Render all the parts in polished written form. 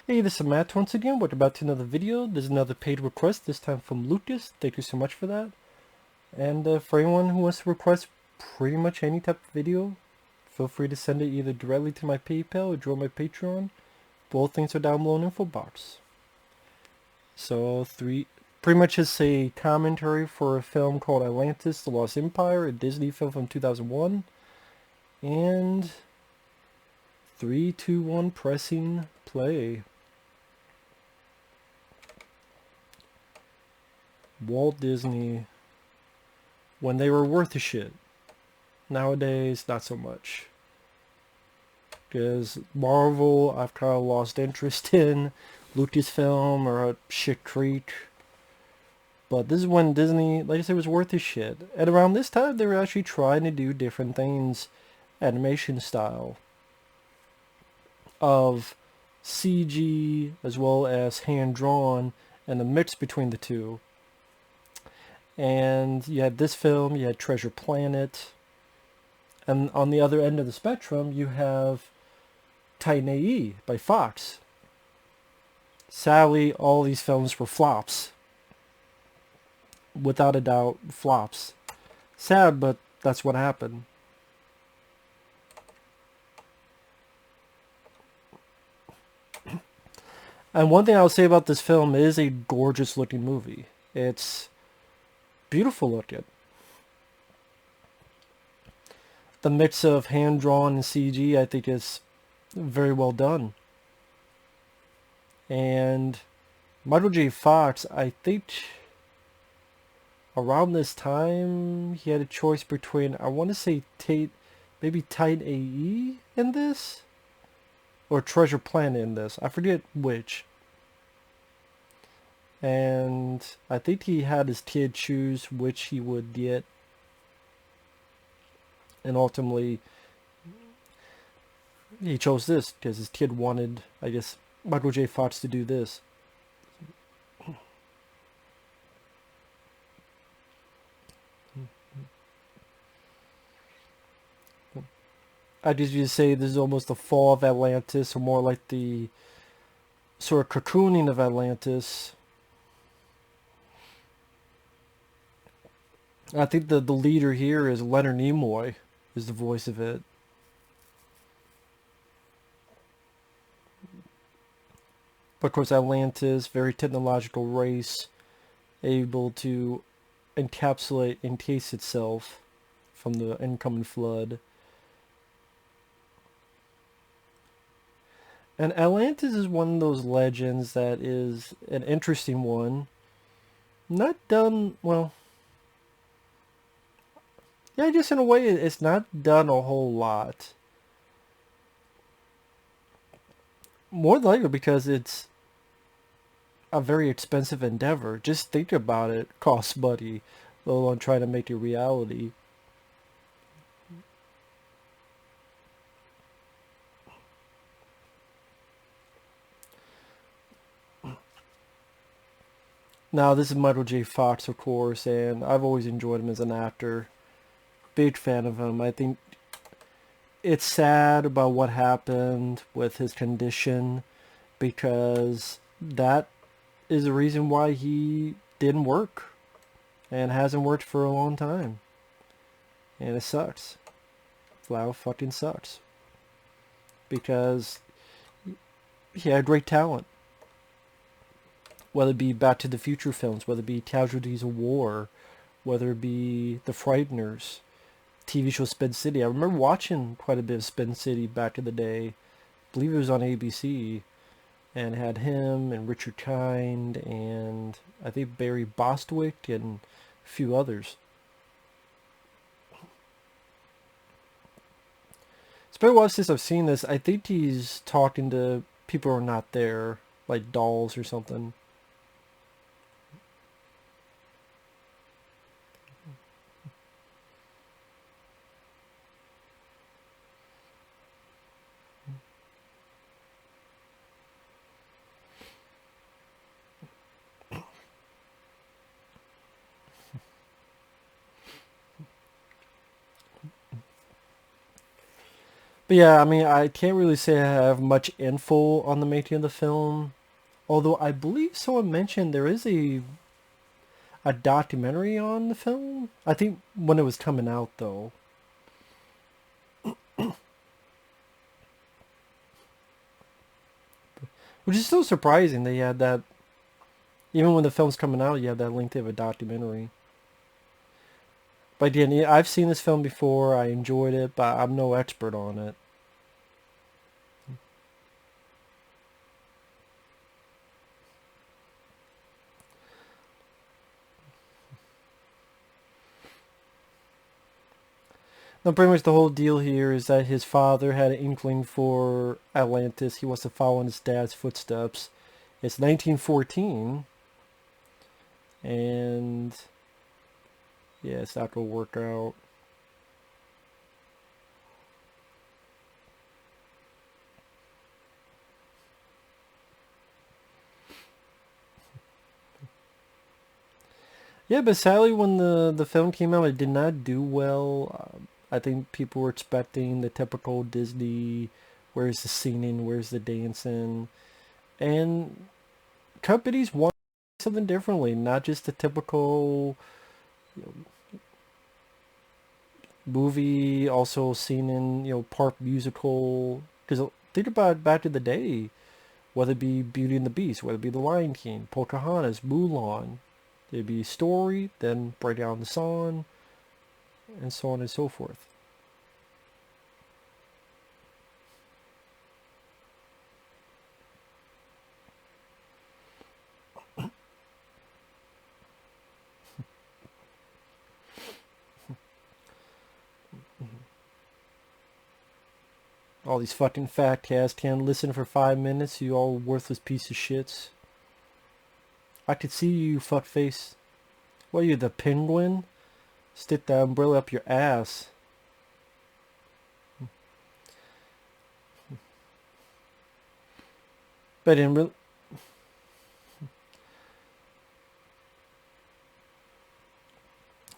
Hey, this is Matt once again. Welcome back to another video. There's another paid request, this time from Lucas. Thank you so much for that. And for anyone who wants to request pretty much any type of video, feel free to send it either directly to my PayPal or join my Patreon. Both things are down below in the info box. So, pretty much is a commentary for a film called Atlantis, The Lost Empire, a Disney film from 2001. And 3, 2, 1, pressing play. Walt Disney, when they were worth a shit. Nowadays, not so much. Because Marvel, I've kind of lost interest in. Lucasfilm or shit creek. But this is when Disney, like I said, was worth a shit. And around this time, they were actually trying to do different things, animation style, of CG as well as hand-drawn, and the mix between the two. And you had this film, you had Treasure Planet, and on the other end of the spectrum, you have Titan AE by Fox. Sadly, all these films were flops. Without a doubt, flops. Sad, but that's what happened. And one thing I'll say about this film, it is a gorgeous looking movie. It's beautiful looking. The mix of hand-drawn and CG, I think, is very well done. And Michael J. Fox, I think around this time, he had a choice between, I want to say maybe Titan AE in this? Or Treasure Planet in this. I forget which. And I think he had his kid choose which he would get. And ultimately, he chose this because his kid wanted, I guess, Michael J. Fox to do this. I just used to say this is almost the fall of Atlantis, or more like the sort of cocooning of Atlantis. I think the leader here is Leonard Nimoy, is the voice of it. But of course, Atlantis, very technological race, able to encapsulate, encase itself from the incoming flood. And Atlantis is one of those legends that is an interesting one. Not done, well, yeah, just in a way, it's not done a whole lot. More than likely because it's a very expensive endeavor. Just think about it, costs money, let alone trying to make it reality. Now, this is Michael J. Fox, of course, and I've always enjoyed him as an actor. Big fan of him. I think it's sad about what happened with his condition, because that is the reason why he didn't work and hasn't worked for a long time. And it sucks. Flat fucking sucks. Because he had great talent. Whether it be Back to the Future films, whether it be Casualties of War, whether it be The Frighteners, TV show Spin City. I remember watching quite a bit of Spin City back in the day. I believe it was on ABC. And it had him and Richard Kind and I think Barry Bostwick and a few others. It's been a while since I've seen this. I think he's talking to people who are not there, like dolls or something. But yeah, I mean, I can't really say I have much info on the making of the film. Although I believe someone mentioned there is a documentary on the film. I think when it was coming out, though. Which is still surprising that you had that. Even when the film's coming out, you have that link to have a documentary. But again, yeah, I've seen this film before. I enjoyed it, but I'm no expert on it. Now, pretty much the whole deal here is that his father had an inkling for Atlantis. He wants to follow in his dad's footsteps. It's 1914, and yeah, it's not going to work out. Yeah, but sadly, when the film came out, it did not do well. I think people were expecting the typical Disney, where's the singing, where's the dancing, and companies want something differently, not just the typical movie, also seen in park musical. Because think about it back in the day, whether it be Beauty and the Beast, whether it be The Lion King, Pocahontas, Mulan, there'd be story, then break down the song, and so on and so forth. All these fucking fat cats can't listen for 5 minutes, you all worthless piece of shits. I could see you, fuckface. What are you, the penguin? Stick that umbrella up your ass. But in real...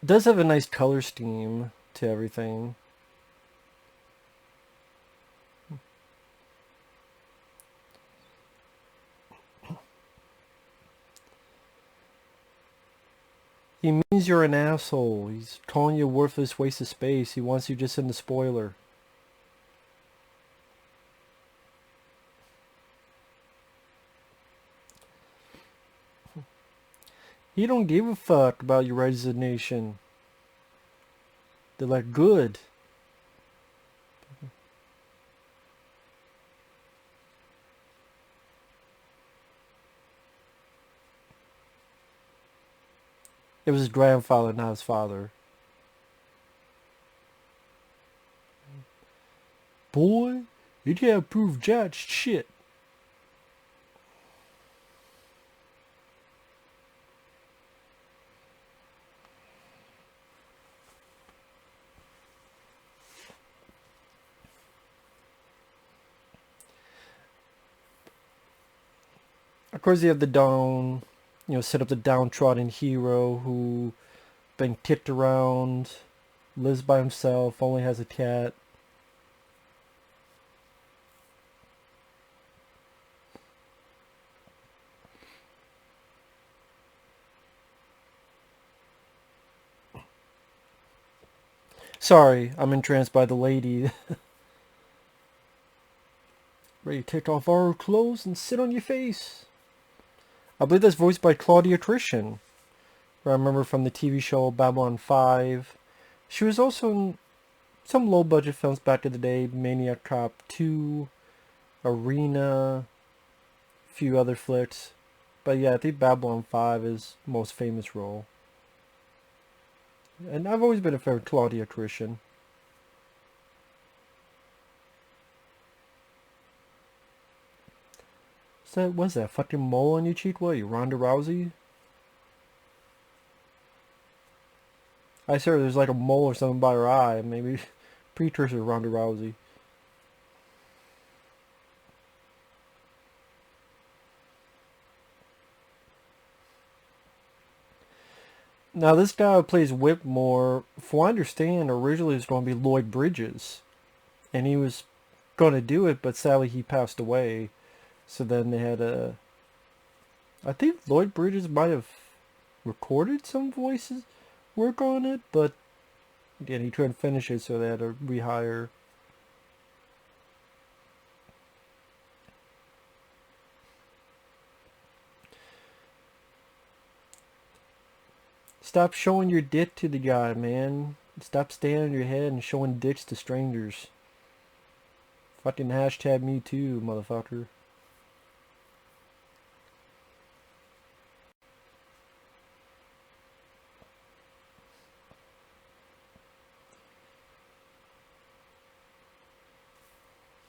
It does have a nice color scheme to everything. He means you're an asshole. He's calling you a worthless waste of space. He wants you just in the spoiler. He don't give a fuck about your resignation. They're like, good. It was his grandfather, not his father. Boy, you can't prove jack shit. Of course, you have the set up the downtrodden hero who been kicked around, lives by himself, only has a cat. Sorry, I'm entranced by the lady. Ready to take off our clothes and sit on your face. I believe that's voiced by Claudia Christian, who I remember from the TV show Babylon 5. She was also in some low-budget films back in the day, Maniac Cop 2, Arena, a few other flicks. But yeah, I think Babylon 5 is most famous role. And I've always been a fan of Claudia Christian. What's that fucking mole on your cheek? What are you, Ronda Rousey? I swear there's like a mole or something by her eye. Maybe precursor Ronda Rousey. Now this guy who plays Whitmore, from what I understand, originally was going to be Lloyd Bridges. And he was gonna do it, but sadly he passed away. So then they had a... I think Lloyd Bridges might have recorded some voices work on it, but again, he couldn't finish it, so they had to rehire. Stop showing your dick to the guy, man. Stop standing on your head and showing dicks to strangers. Fucking hashtag me too, motherfucker.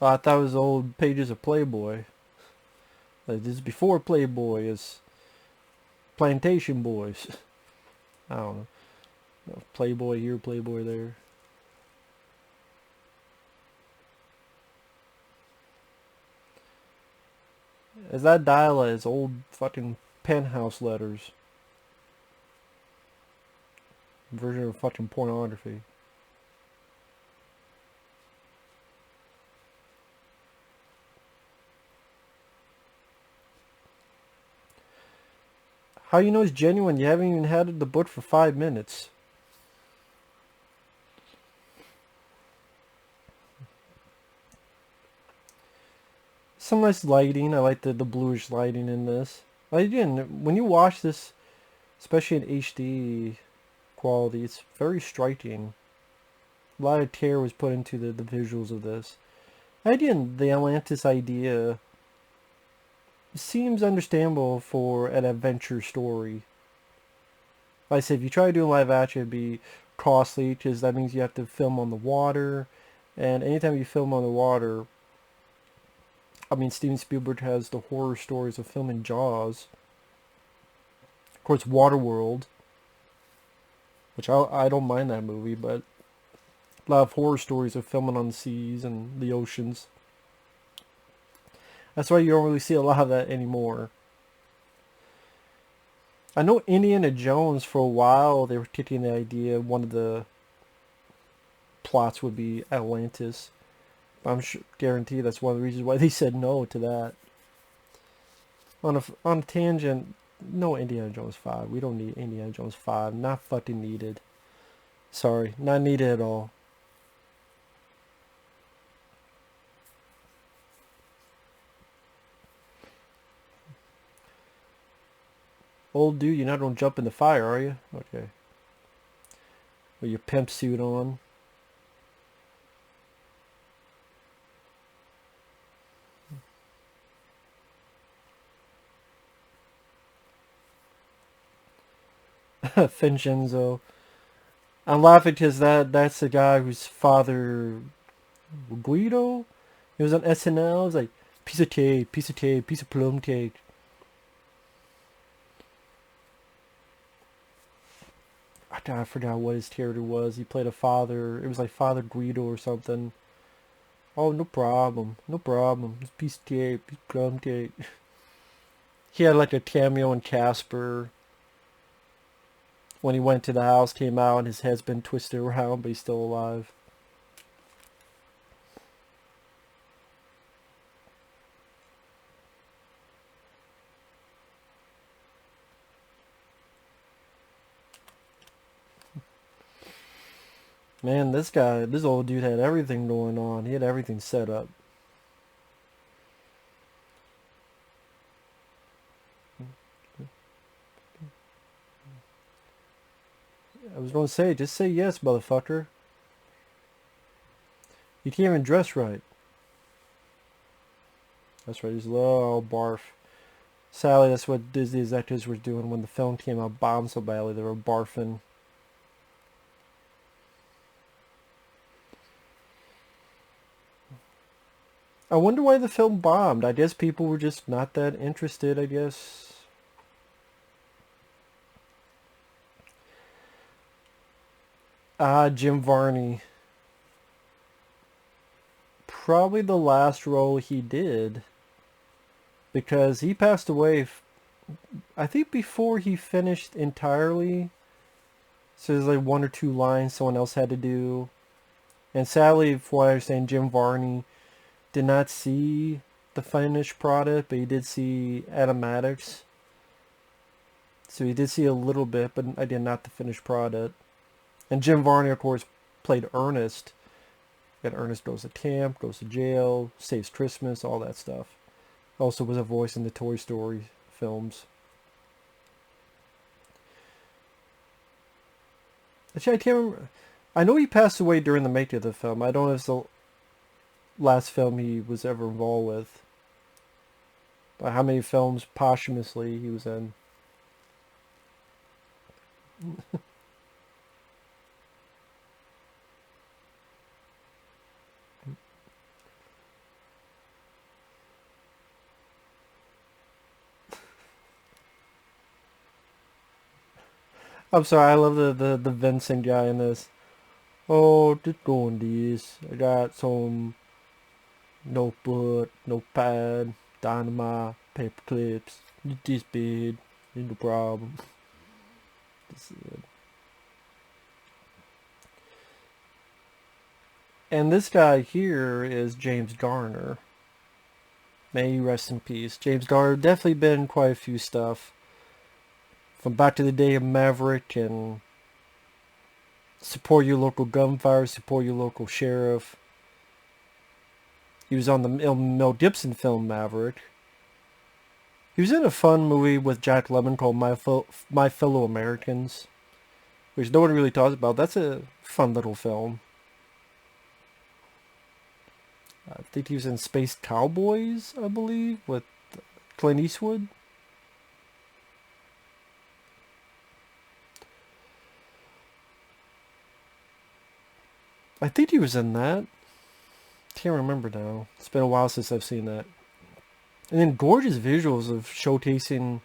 Oh, I thought it was old pages of Playboy. Like, this is before Playboy, is Plantation Boys. I don't know. Playboy here, Playboy there. As that dial is old fucking penthouse letters. Version of fucking pornography. How you know it's genuine? You haven't even had the book for 5 minutes. Some nice lighting. I like the bluish lighting in this. Like, again, when you watch this, especially in HD quality, it's very striking. A lot of care was put into the visuals of this. Again, the Atlantis idea seems understandable for an adventure story. Like I said, if you try to do a live action, it'd be costly, because that means you have to film on the water. And anytime you film on the water, I mean, Steven Spielberg has the horror stories of filming Jaws. Of course, Waterworld, which I don't mind that movie, but a lot of horror stories of filming on the seas and the oceans. That's why you don't really see a lot of that anymore. I know Indiana Jones, for a while, they were kicking the idea one of the plots would be Atlantis. I'm sure, guarantee that's one of the reasons why they said no to that. On a tangent, no Indiana Jones 5. We don't need Indiana Jones 5. Not fucking needed. Sorry, not needed at all. Old dude, you're not gonna jump in the fire, are you? Okay. With your pimp suit on. Vincenzo. I'm laughing because that's the guy whose father, Guido? He was on SNL. It was like, piece of cake, piece of plum cake. I forgot what his character was. He played a father. It was like Father Guido or something. Oh, no problem. No problem. It's piece of cake, piece of plum cake. He had like a cameo in Casper. When he went to the house, came out, and his head's been twisted around, but he's still alive. Man, this old dude had everything going on. He had everything set up. I was going to say, just say yes, motherfucker. You can't even dress right. That's right, he's low barf. Sadly, that's what Disney executives were doing when the film came out, bombed so badly. They were barfing. I wonder why the film bombed. I guess people were just not that interested, I guess. Jim Varney. Probably the last role he did. Because he passed away, I think before he finished entirely. So there's like 1 or 2 lines someone else had to do. And sadly, from what I understand, Jim Varney did not see the finished product, but he did see animatics. So he did see a little bit, but I did not the finished product. And Jim Varney, of course, played Ernest. Got Ernest goes to camp, goes to jail, saves Christmas, all that stuff. Also was a voice in the Toy Story films. Actually, I can't remember. I know he passed away during the making of the film. I don't know if it's the last film he was ever involved with. But how many films posthumously he was in. I'm sorry, I love the Vincent guy in this. Oh, just doing this. I got some notebook, notepad, dynamite, paper clips. This big, no problem. This is it. And this guy here is James Garner. May he rest in peace. James Garner definitely been in quite a few stuff. From back to the day of Maverick and support your local gunfire, support your local sheriff. He was on the Mel Gibson film Maverick. He was in a fun movie with Jack Lemmon called My Fellow Americans, which no one really talks about. That's a fun little film. I think he was in Space Cowboys, I believe, with Clint Eastwood. I think he was in that. Can't remember now. It's been a while since I've seen that. And then gorgeous visuals of showcasing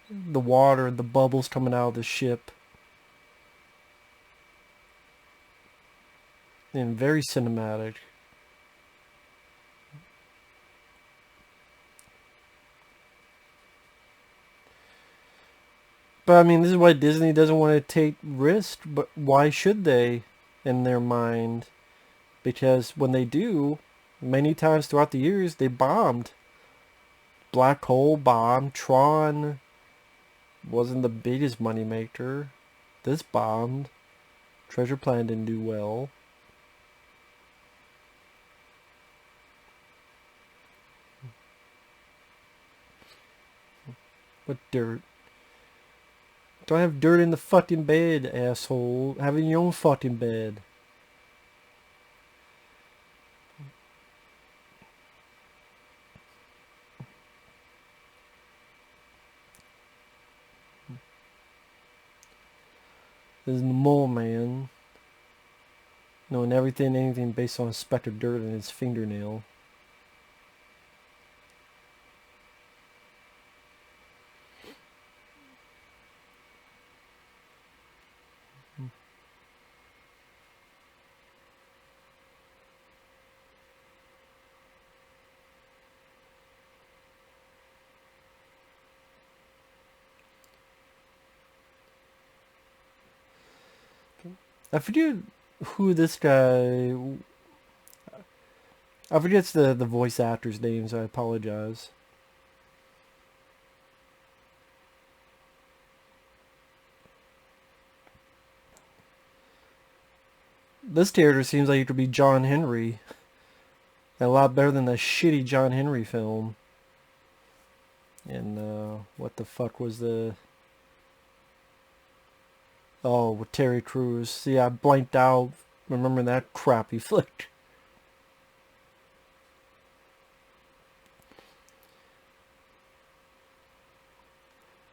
the water, the bubbles coming out of the ship. And very cinematic. But I mean, this is why Disney doesn't want to take risks, but why should they in their mind? Because when they do, many times throughout the years, they bombed. Black Hole bombed. Tron wasn't the biggest moneymaker. This bombed. Treasure Planet didn't do well. What dirt? Don't have dirt in the fucking bed, asshole. Have it in your own fucking bed. This is the mole man. Knowing anything based on a speck of dirt in his fingernail. I forget who this guy... I forget the voice actors' names, I apologize. This character seems like it could be John Henry. A lot better than the shitty John Henry film. And what the fuck was the... Oh, with Terry Crews. See, I blanked out remembering that crappy flick.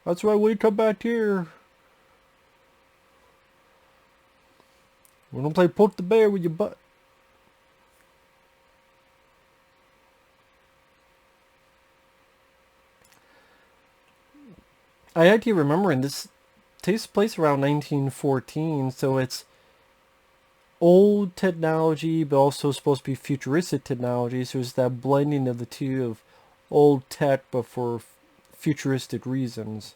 That's right, we come back here. We don't play poke the bear with your butt. I actually remembering this takes place around 1914, so it's old technology, but also supposed to be futuristic technology. So it's that blending of the two of old tech, but for futuristic reasons.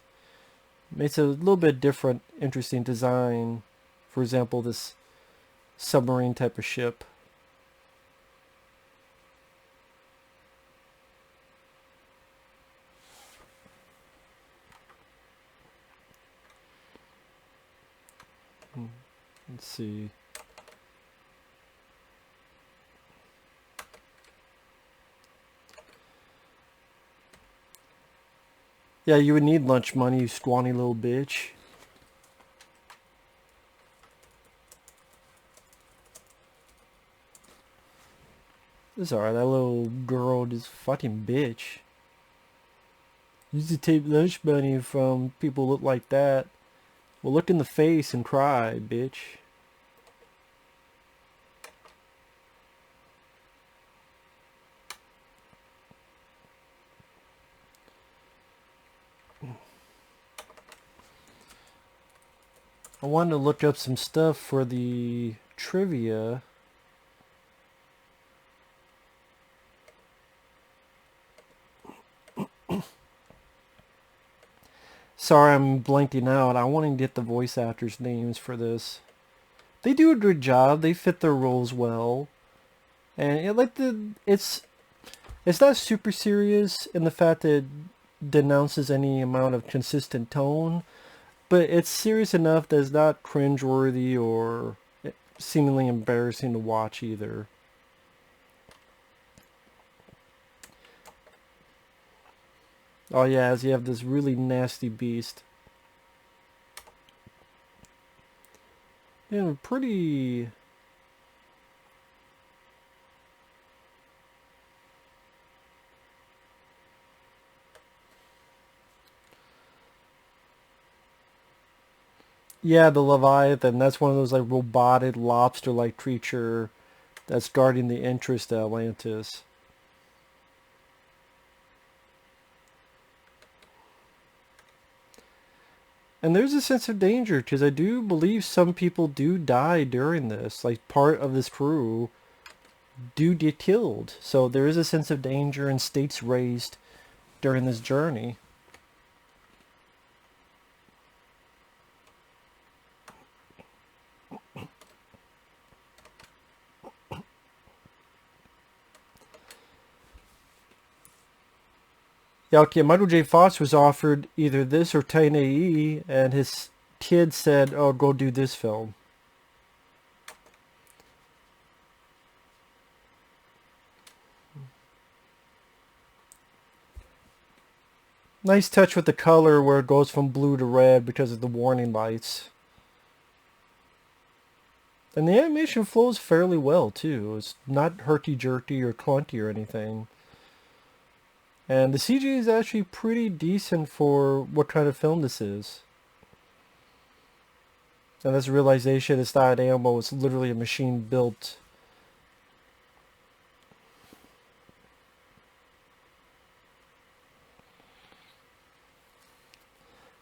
Makes a little bit different, interesting design. For example, this submarine type of ship. Let's see. Yeah, you would need lunch money, you scrawny little bitch. It's alright, that little girl, this fucking bitch. Used to take lunch money from people who look like that. Well, look in the face and cry, bitch. I wanted to look up some stuff for the trivia. Sorry, I'm blanking out. I want to get the voice actors' names for this. They do a good job. They fit their roles well, and it's not super serious in the fact that it denounces any amount of consistent tone, but it's serious enough that it's not cringeworthy or seemingly embarrassing to watch either. Oh yeah, as you have this really nasty beast. Yeah, pretty... Yeah, the Leviathan, that's one of those like robotic lobster-like creature that's guarding the entrance to Atlantis. And there's a sense of danger, because I do believe some people do die during this. Like, part of this crew do get killed. So there is a sense of danger and stakes raised during this journey. Yeah, okay, Michael J. Fox was offered either this or Titan AE, and his kid said, oh, go do this film. Nice touch with the color where it goes from blue to red because of the warning lights. And the animation flows fairly well, too. It's not herky-jerky or clunky or anything. And the CG is actually pretty decent for what kind of film this is. And this realization it's not an animal, it's literally a machine built.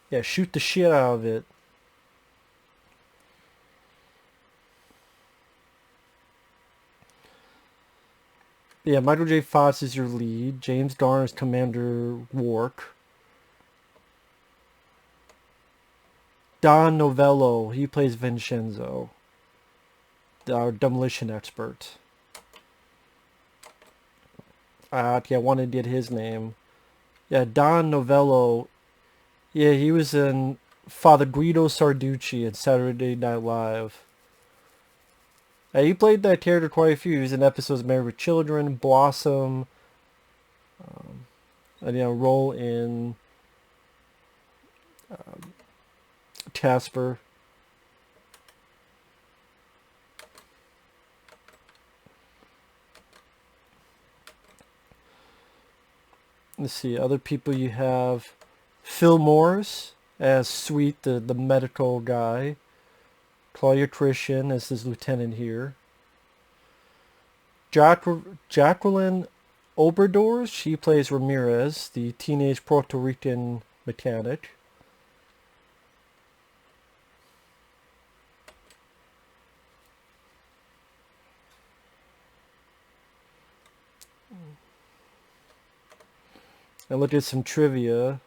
Yeah, shoot the shit out of it. Yeah, Michael J. Fox is your lead. James Garner is Commander Wark. Don Novello, he plays Vincenzo, our demolition expert. Okay, I wanted to get his name. Yeah, Don Novello. Yeah, he was in Father Guido Sarducci in Saturday Night Live. He played that character quite a few. He was in episodes of Married with Children, Blossom, and role in Casper. Let's see, other people you have Phil Morris as Sweet, the medical guy. Claudia Christian as his lieutenant here. Jacqueline Oberdors, she plays Ramirez, the teenage Puerto Rican mechanic. And look at some trivia.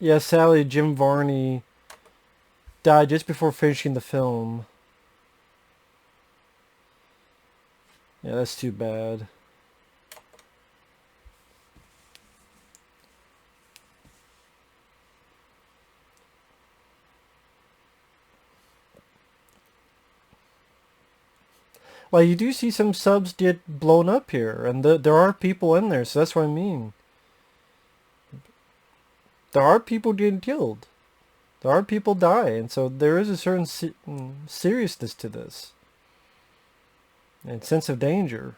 Yeah, sadly, Jim Varney died just before finishing the film. Yeah, that's too bad. Well, you do see some subs get blown up here, and there are people in there, so that's what I mean. There are people getting killed. There are people dying, so there is a certain seriousness to this. And sense of danger.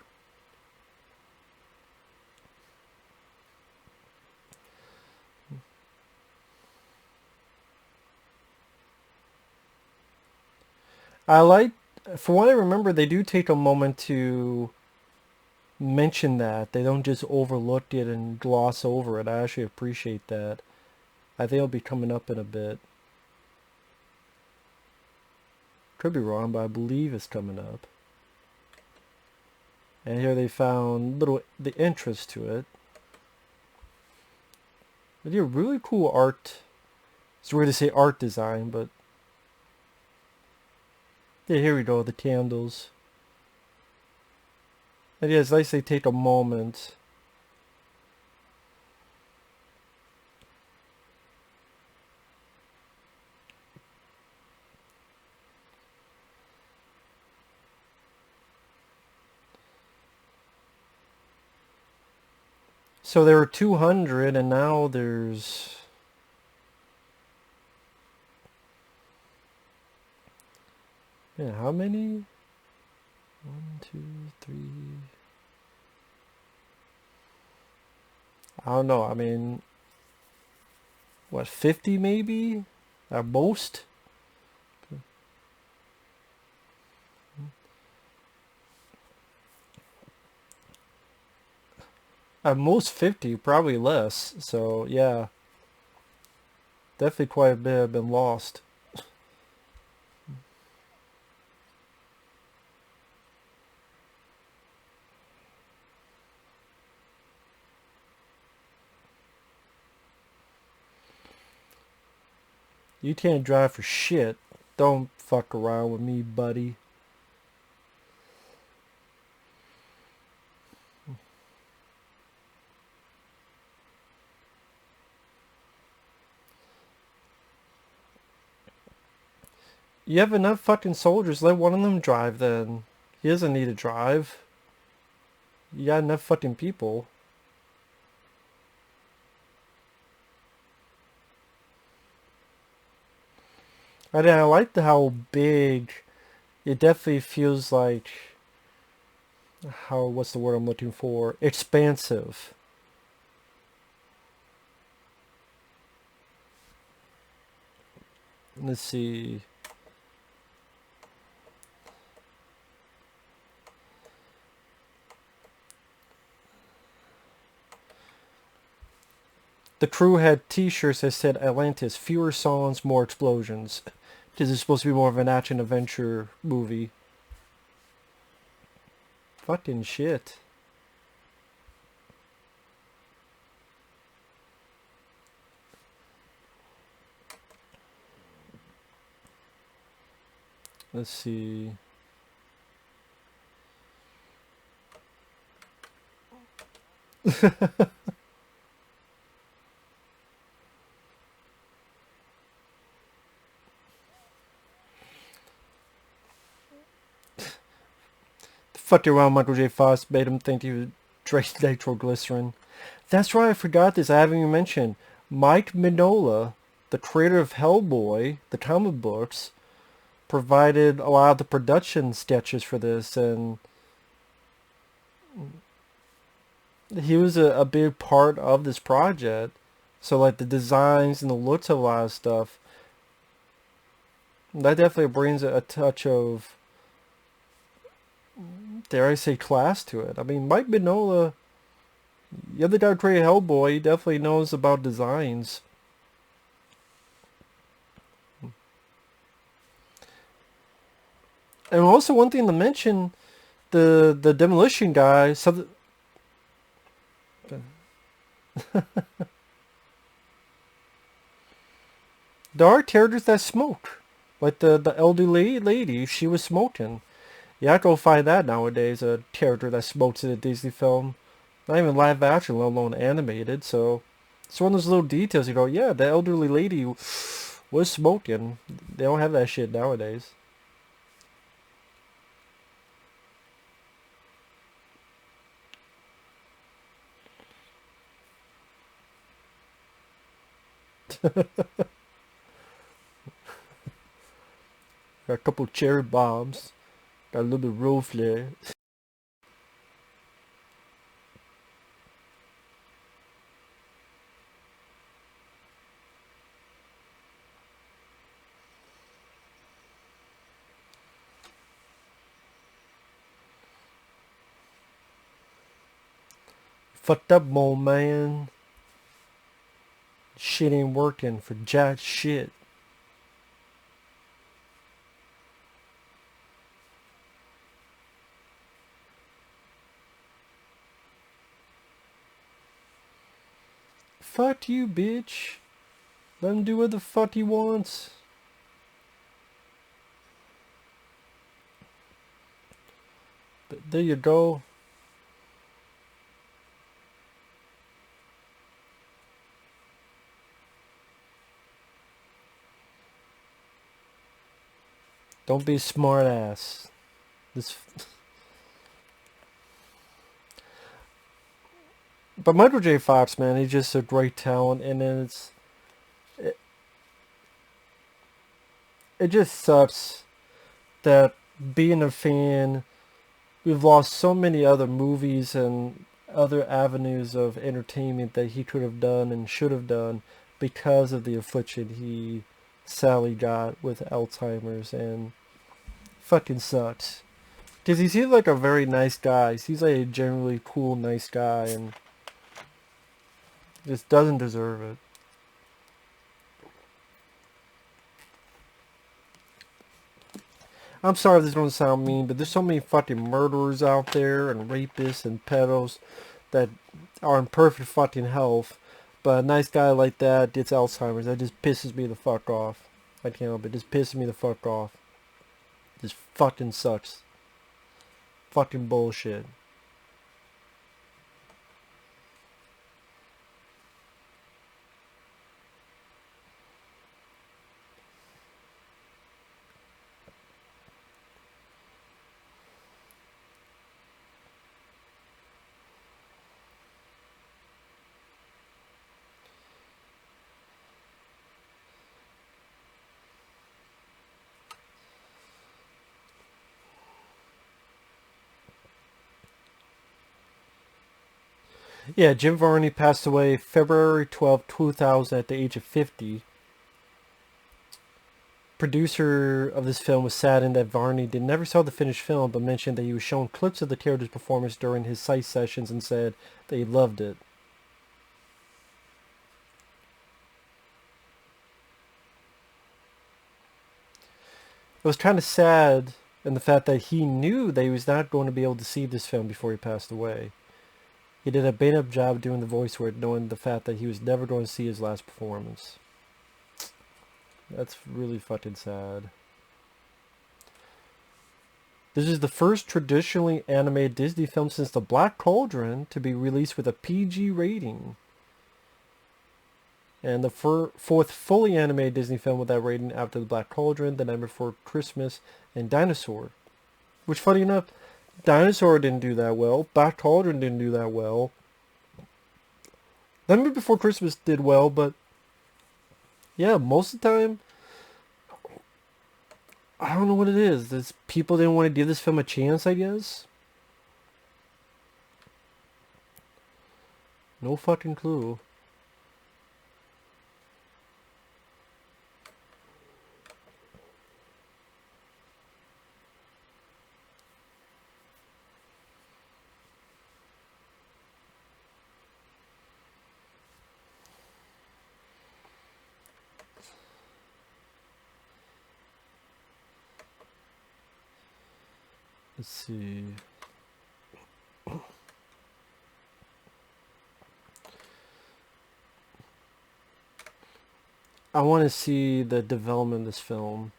I like, from what I remember, they do take a moment to mention that. They don't just overlook it and gloss over it. I actually appreciate that. I think it'll be coming up in a bit. Could be wrong, but I believe it's coming up. And here they found the entrance to it. They do really cool art. It's weird to say art design, but yeah, here we go, the candles. And yeah, it's nice they take a moment. So there were 200 and now there's... Yeah, how many? 1, 2, 3... I don't know, I mean... What, 50 maybe? At most? At most 50, probably less. So, yeah. Definitely quite a bit have been lost. You can't drive for shit. Don't fuck around with me, buddy. You have enough fucking soldiers, let one of them drive then. He doesn't need to drive. You got enough fucking people. I like how big it definitely feels like, what's the word I'm looking for? Expansive. Let's see. The crew had t-shirts that said Atlantis, fewer songs, more explosions. Because it's supposed to be more of an action-adventure movie. Fucking shit. Let's see. Fucked around Michael J. Fox, made him think he was drinking nitroglycerin. That's right, I forgot this. I haven't even mentioned. Mike Mignola, the creator of Hellboy, the comic books, provided a lot of the production sketches for this, and he was a big part of this project. So like the designs and the looks of a lot of stuff, that definitely brings a touch of, dare I say, class to it. I mean, Mike Mignola, the other guy who created Hellboy, he definitely knows about designs. And also one thing to mention, the demolition guy, something... There are characters that smoke. Like the elderly lady, she was smoking. You have to go find that nowadays, a character that smokes in a Disney film. Not even live action, let alone animated, so... It's one of those little details you go, yeah, the elderly lady was smoking. They don't have that shit nowadays. Got a couple cherry bombs. Got a little bit of roll flare. Fucked up, old man. Shit ain't working for jack shit. Fuck you, bitch. Let him do what the fuck he wants. But there you go. Don't be a smart ass. This. But Michael J. Fox, man, he's just a great talent, and then it just sucks that being a fan, we've lost so many other movies and other avenues of entertainment that he could have done and should have done because of the affliction he sadly got with Alzheimer's, and fucking sucks. Because he seems like a very nice guy. He's like a generally cool, nice guy, and just doesn't deserve it. I'm sorry if this doesn't sound mean, but there's so many fucking murderers out there and rapists and pedos that are in perfect fucking health. But a nice guy like that gets Alzheimer's. That just pisses me the fuck off. I can't help it. It just pisses me the fuck off. Just fucking sucks. Fucking bullshit. Yeah, Jim Varney passed away February 12, 2000 at the age of 50. Producer of this film was saddened that Varney never saw the finished film, but mentioned that he was shown clips of the character's performance during his sight sessions and said that he loved it. It was kind of sad in the fact that he knew that he was not going to be able to see this film before he passed away. He did a bang-up job doing the voice work, knowing the fact that he was never going to see his last performance. That's really fucking sad. This is the first traditionally animated Disney film since The Black Cauldron to be released with a PG rating. And the fourth fully animated Disney film with that rating after The Black Cauldron, The Night Before Christmas, and Dinosaur. Which, funny enough, Dinosaur didn't do that well. Black Cauldron didn't do that well. Night Before Christmas did well, but yeah, most of the time, I don't know what it is. There's people didn't want to give this film a chance, I guess. No fucking clue. Let's see. I want to see the development of this film.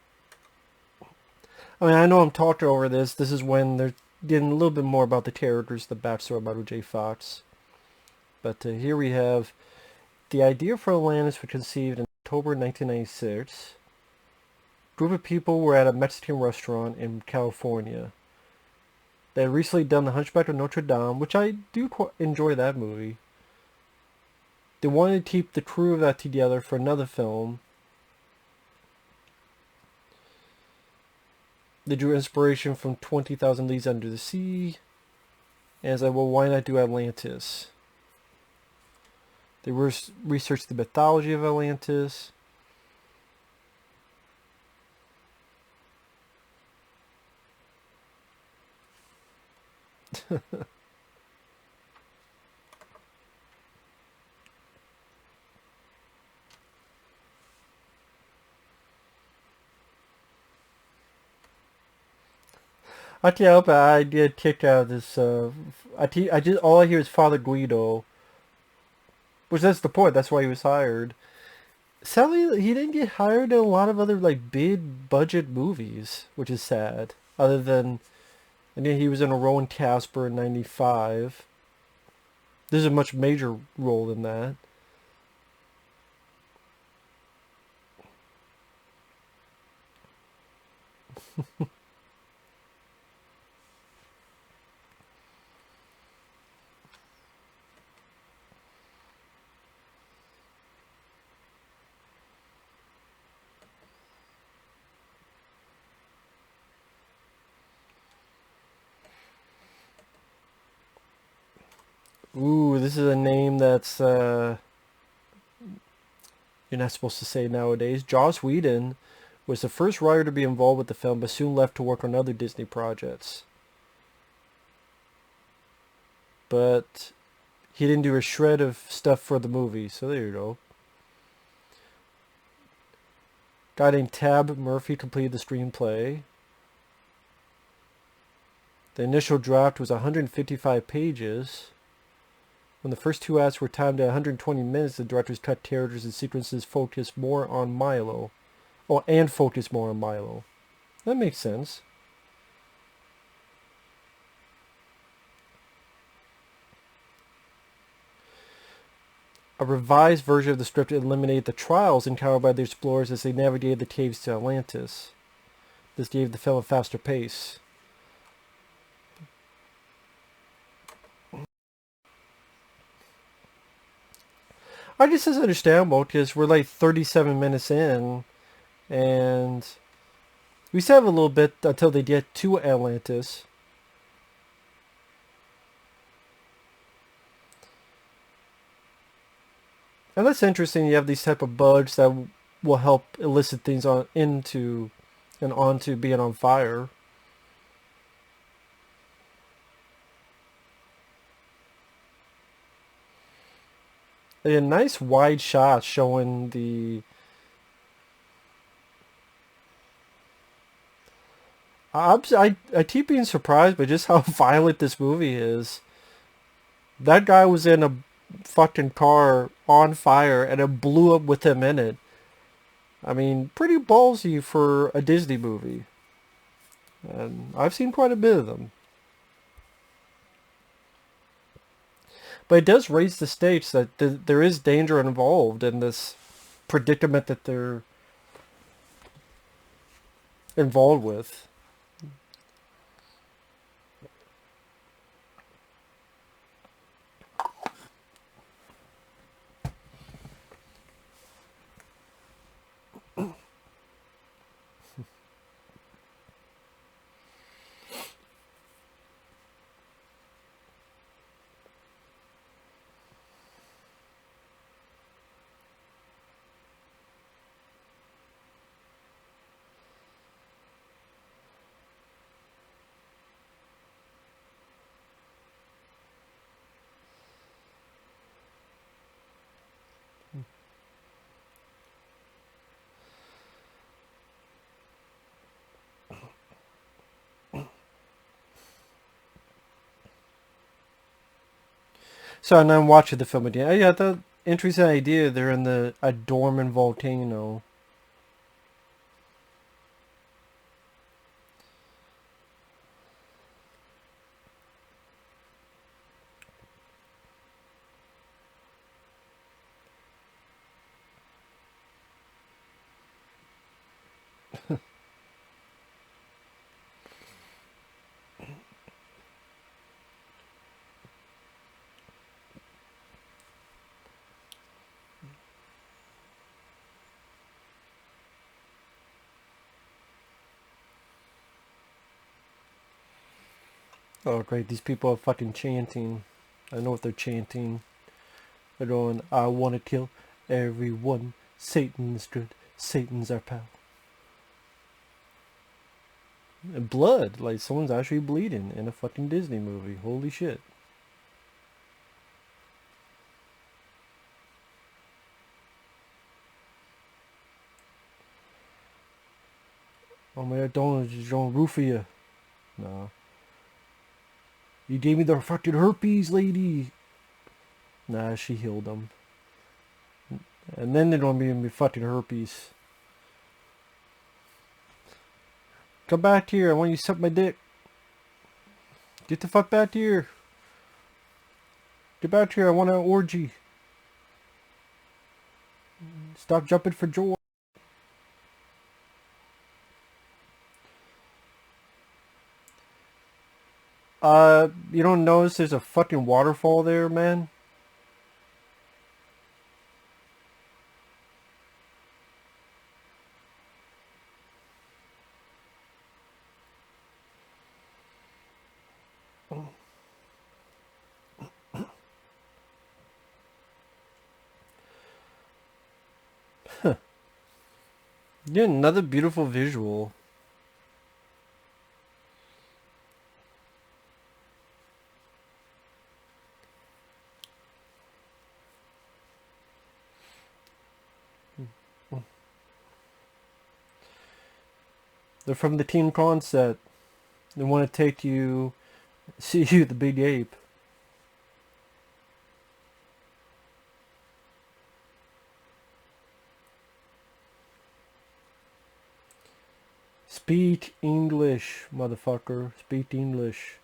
I mean, I know I'm talking over this. This is when they're getting a little bit more about the characters, the backstory about J. Fox. But here we have the idea for Atlantis was conceived in October 1996. A group of people were at a Mexican restaurant in California. They had recently done The Hunchback of Notre Dame, which I do enjoy that movie. they wanted to keep the crew of that together for another film. They drew inspiration from 20,000 Leagues Under the Sea. And it's like, well, why not do Atlantis? They researched the mythology of Atlantis. I can't help it. I get kicked out of this. I just all I hear is Father Guido, which that's the point. That's why he was hired. Sadly, he didn't get hired in a lot of other like big budget movies, which is sad. Other than, and then he was in a role in Casper in '95. This is a much major role than that. Ooh, this is a name that's you're not supposed to say nowadays. Joss Whedon was the first writer to be involved with the film, but soon left to work on other Disney projects. But he didn't do a shred of stuff for the movie, so there you go. Guy named Tab Murphy completed the screenplay. The initial draft was 155 pages. When the first two acts were timed at 120 minutes, the directors cut characters and sequences focused more on Milo. Oh, and focused more on Milo. That makes sense. A revised version of the script eliminated the trials encountered by the explorers as they navigated the caves to Atlantis. This gave the film a faster pace. I just is understandable because we're like 37 minutes in, and we still have a little bit until they get to Atlantis. And that's interesting. You have these type of bugs that will help elicit things on into and onto being on fire. A nice wide shot showing the. I keep being surprised by just how violent this movie is. That guy was in a fucking car on fire and it blew up with him in it. I mean, pretty ballsy for a Disney movie. And I've seen quite a bit of them. But it does raise the stakes that there is danger involved in this predicament that they're involved with. So and I'm watching the film again. Yeah, the interesting idea. They're in a dormant volcano. Oh great, these people are fucking chanting. I know what they're chanting. They're going, I wanna kill everyone. Satan's good. Satan's our pal. And blood, like someone's actually bleeding in a fucking Disney movie. Holy shit. Oh my god, don't roofie you. No. You gave me the fucking herpes, lady. Nah, she healed them. And then they don't give me fucking herpes. Come back here, I want you to suck my dick. Get the fuck back here. Get back here, I want an orgy. Stop jumping for joy. You don't notice there's a fucking waterfall there, man? Yeah, another beautiful visual. They're from the Team Concept. They want to take you, see you, the big ape. Speak English, motherfucker. Speak English.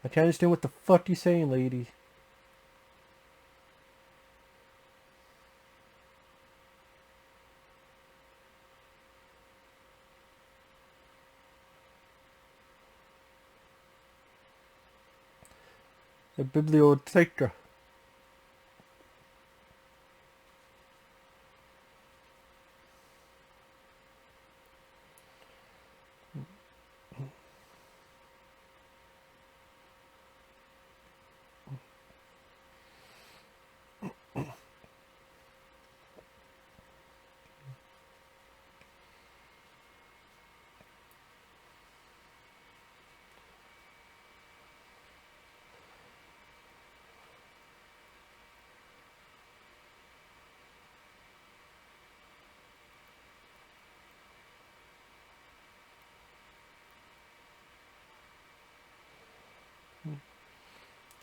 I can't understand what the fuck you saying, lady. The biblioteca.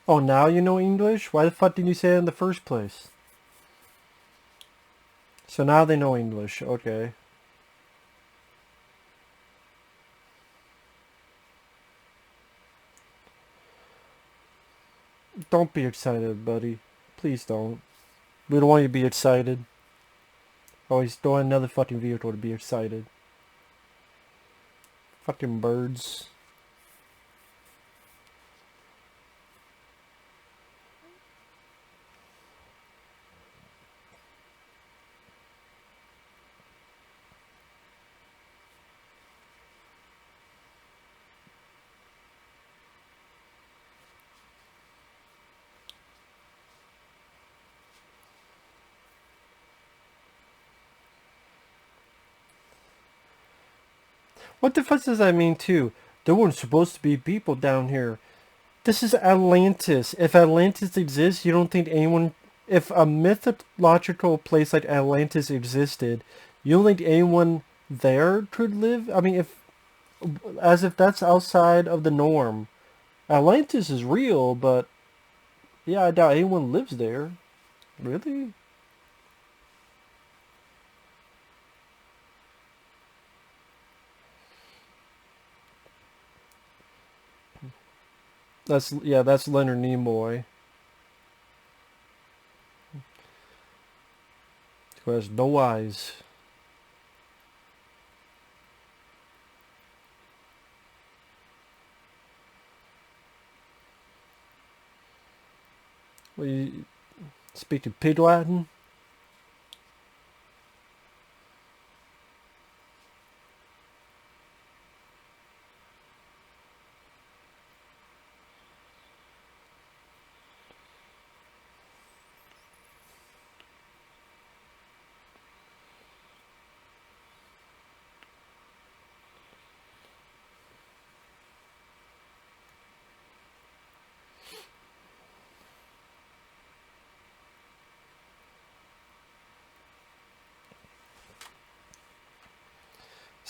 Oh, now you know English? Why the fuck did you say it in the first place? So now they know English. Okay. Don't be excited, buddy. Please don't. We don't want you to be excited. Always throw another fucking vehicle to be excited. Fucking birds. What the fuck does that mean too? There weren't supposed to be people down here. This is Atlantis. If Atlantis exists, you don't think anyone... If a mythological place like Atlantis existed, you don't think anyone there could live? I mean, if... As if that's outside of the norm. Atlantis is real, but... Yeah, I doubt anyone lives there. Really? That's Leonard Nimoy. Who has no eyes. Well, you speak in Pig Latin?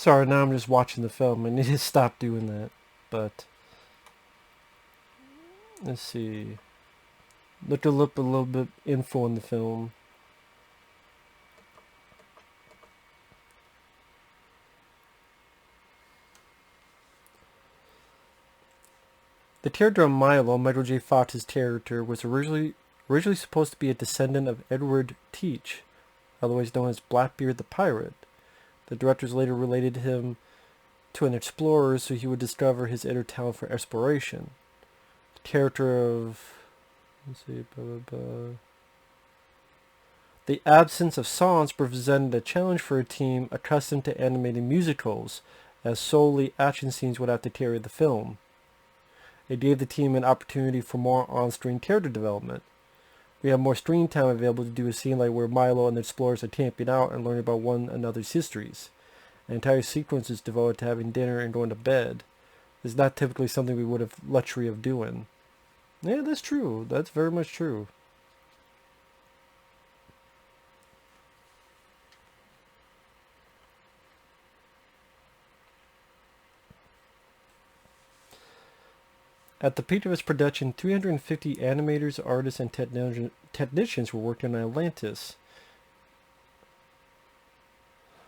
Sorry, now I'm just watching the film. I need to stop doing that. But let's see. Look up a little bit info on the film. The character of Milo, Michael J. Fox's character, was originally supposed to be a descendant of Edward Teach, otherwise known as Blackbeard the Pirate. The directors later related him to an explorer so he would discover his inner talent for exploration. The character of... let's see... The absence of songs presented a challenge for a team accustomed to animating musicals, as solely action scenes would have to carry the film. It gave the team an opportunity for more on-screen character development. We have more screen time available to do a scene like where Milo and the explorers are camping out and learning about one another's histories. An entire sequence is devoted to having dinner and going to bed. It's not typically something we would have luxury of doing. Yeah, that's true. That's very much true. At the peak of its production, 350 animators, artists, and technicians were working on Atlantis.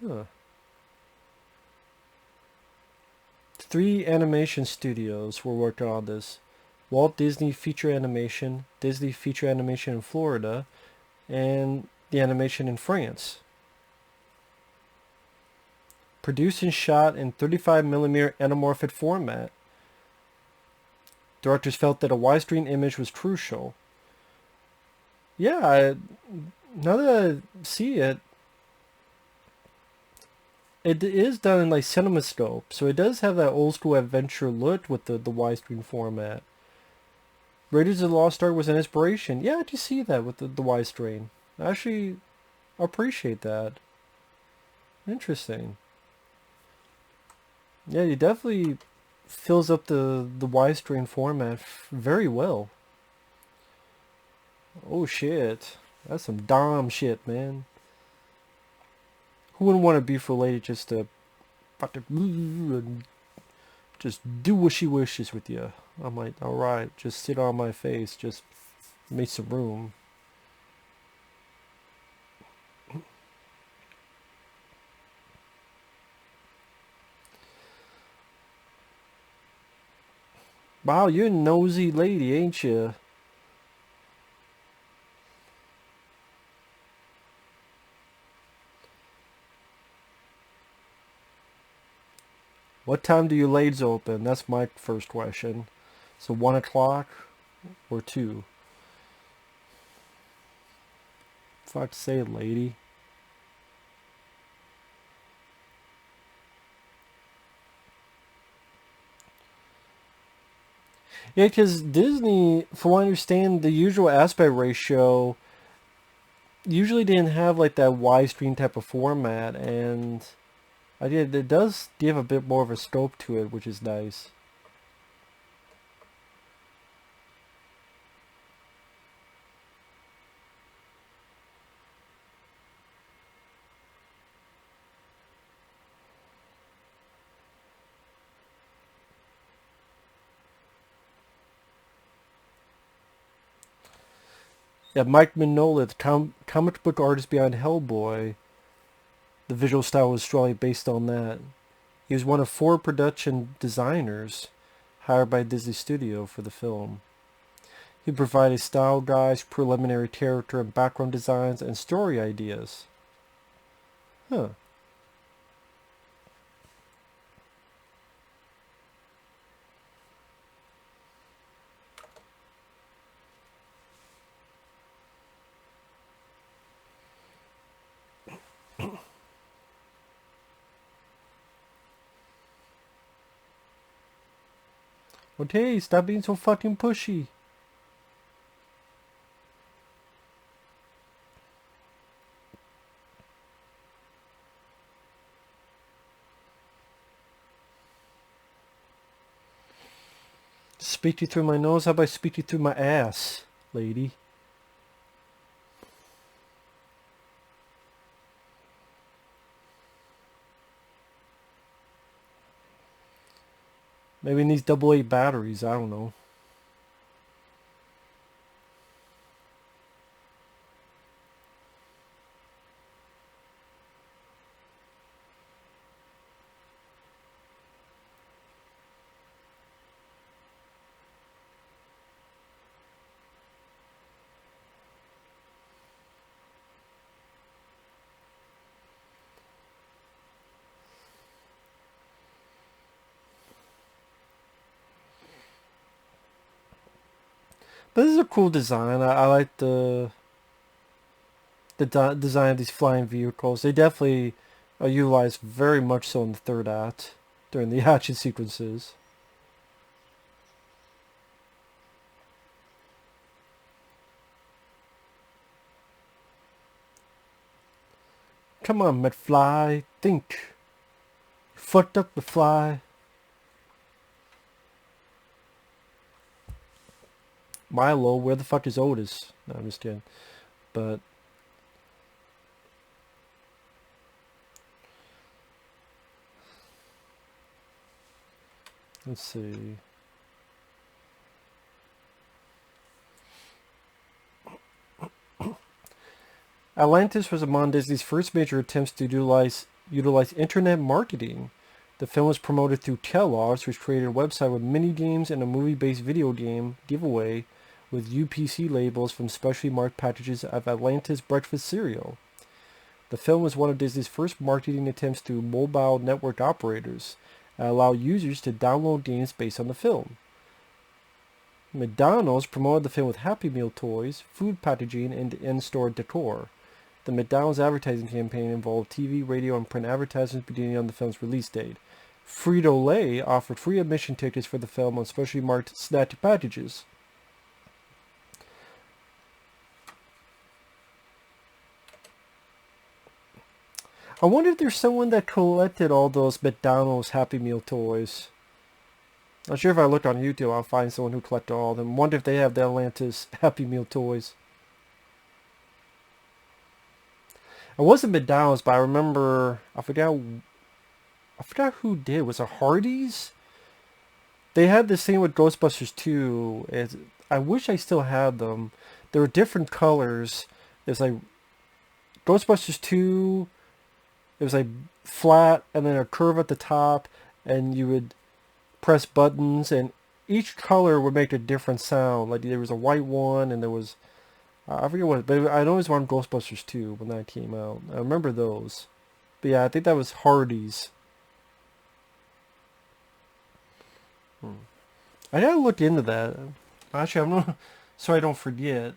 Huh. 3 animation studios were working on this. Walt Disney Feature Animation, Disney Feature Animation in Florida, and the animation in France. Produced and shot in 35mm anamorphic format. Directors felt that a widescreen image was crucial. Yeah, now that I see it, it is done in like CinemaScope, so it does have that old school adventure look with the widescreen format. Raiders of the Lost Ark was an inspiration. Yeah, I do see that with the widescreen. I actually appreciate that. Interesting. Yeah, it definitely fills up the widescreen format very well. Oh shit. That's some Dom shit, man. Who wouldn't want to be related just to just do what she wishes with you? I'm like, alright, just sit on my face, just make some room. Wow, you're a nosy lady, ain't you? What time do your lades open? That's my first question. So 1 o'clock or 2? Fuck say it, lady. Yeah, because Disney, from what I understand, the usual aspect ratio usually didn't have like that widescreen type of format, and it does give a bit more of a scope to it, which is nice. Yeah, Mike Mignola, the comic book artist behind Hellboy, the visual style was strongly based on that. He was one of 4 production designers hired by Disney Studio for the film. He provided style guides, preliminary character and background designs, and story ideas. Huh. Okay, stop being so fucking pushy. Speak you through my nose? How about I speak you through my ass, lady? Maybe it needs AA batteries, I don't know. But this is a cool design. I like the design of these flying vehicles. They definitely are utilized very much so in the third act during the action sequences. Come on, McFly, think. You fucked up the fly. Milo, where the fuck is Otis? No, I'm just kidding. But let's see. Atlantis was among Disney's first major attempts to utilize internet marketing. The film was promoted through Kellogg's, which created a website with mini games and a movie-based video game giveaway with UPC labels from specially marked packages of Atlantis breakfast cereal. The film was one of Disney's first marketing attempts through mobile network operators and allowed users to download games based on the film. McDonald's promoted the film with Happy Meal toys, food packaging, and in-store decor. The McDonald's advertising campaign involved TV, radio, and print advertisements beginning on the film's release date. Frito-Lay offered free admission tickets for the film on specially marked snack packages. I wonder if there's someone that collected all those McDonald's Happy Meal toys. Not sure if I look on YouTube, I'll find someone who collected all of them. Wonder if they have the Atlantis Happy Meal toys. It wasn't McDonald's, but I remember, I forgot who did. Was it Hardee's? They had this thing with Ghostbusters 2. I wish I still had them. There were different colors. It was like Ghostbusters 2. It was like flat and then a curve at the top, and you would press buttons, and each color would make a different sound. Like there was a white one, and there was I forget what, but I know it was on Ghostbusters 2 when that came out. I remember those. But yeah, I think that was Hardee's. I gotta look into that. Actually, I'm not, so I don't forget.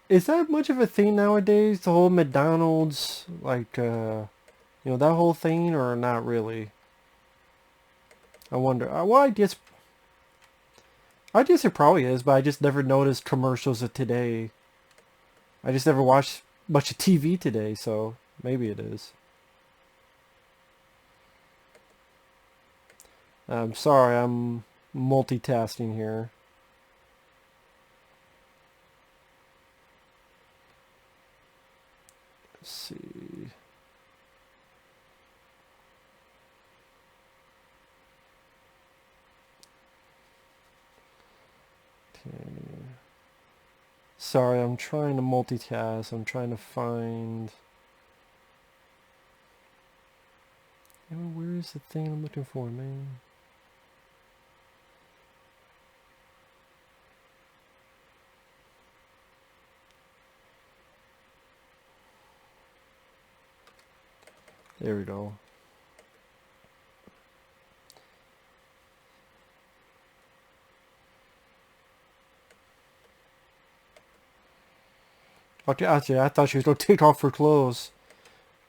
Is that much of a thing nowadays? The whole McDonald's, like, that whole thing, or not really? I wonder. Well, I guess it probably is, but I just never noticed commercials of today. I just never watched much of TV today, so maybe it is. I'm sorry, I'm multitasking here. Let's see. Okay. Sorry, I'm trying to multitask. I'm trying to find... Where is the thing I'm looking for, man? There we go. Okay, actually, I thought she was going to take off her clothes.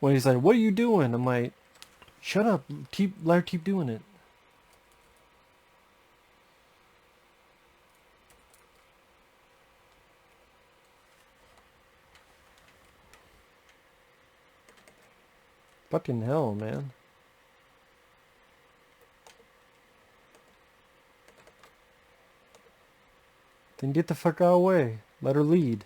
When he's like, what are you doing? I'm like, shut up. Let her keep doing it. Fucking hell, man. Then get the fuck out of the way. Let her lead.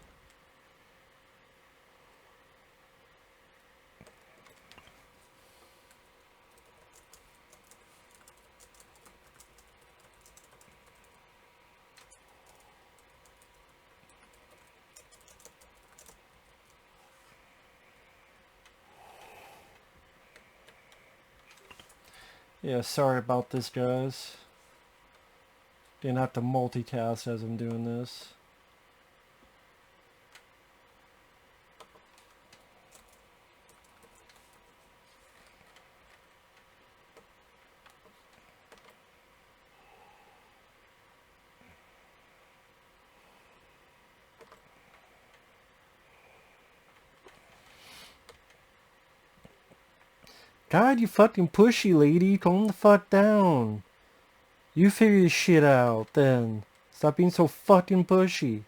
Yeah, sorry about this, guys. Didn't have to multitask as I'm doing this. God, you fucking pushy lady. Calm the fuck down. You figure your shit out, then. Stop being so fucking pushy.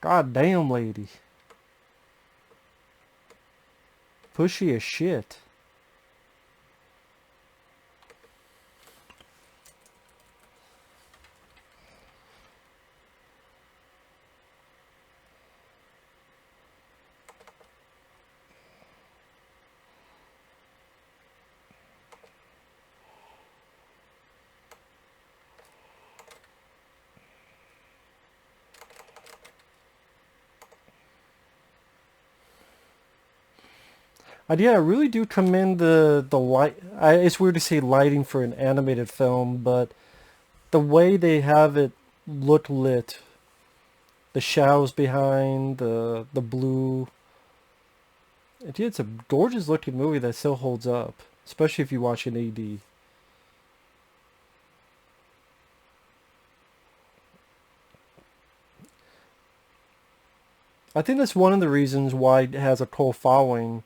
God damn, lady. Pushy as shit. Yeah, I really do commend the light. It's weird to say lighting for an animated film, but the way they have it look lit, the shadows behind, the blue. It's a gorgeous looking movie that still holds up, especially if you watch in AD. I think that's one of the reasons why it has a cult following,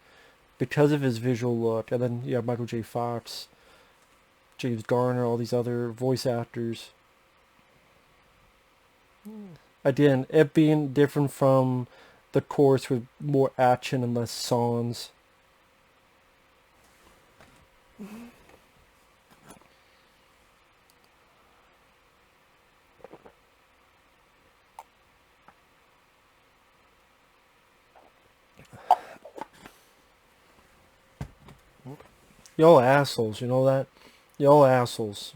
because of his visual look. And then, yeah, Michael J. Fox, James Garner, all these other voice actors. Again, it being different from the course with more action and less songs. Y'all assholes, you know that? Y'all assholes.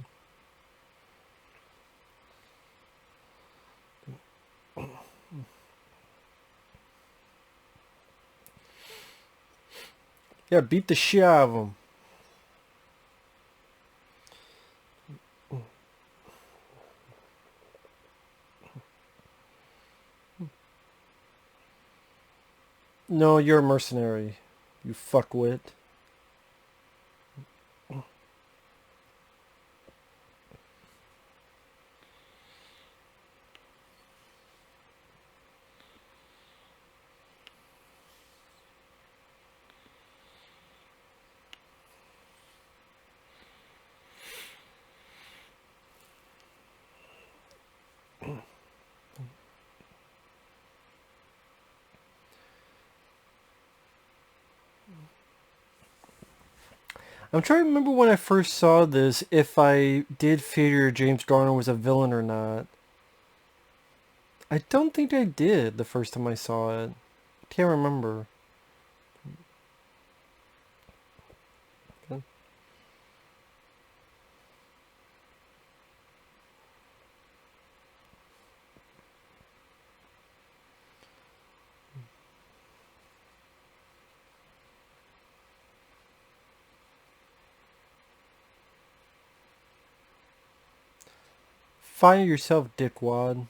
Yeah, beat the shit out of them. No, you're a mercenary. You fuckwit. I'm trying to remember when I first saw this, if I did figure James Garner was a villain or not. I don't think I did the first time I saw it. Can't remember. Fire yourself, dickwad.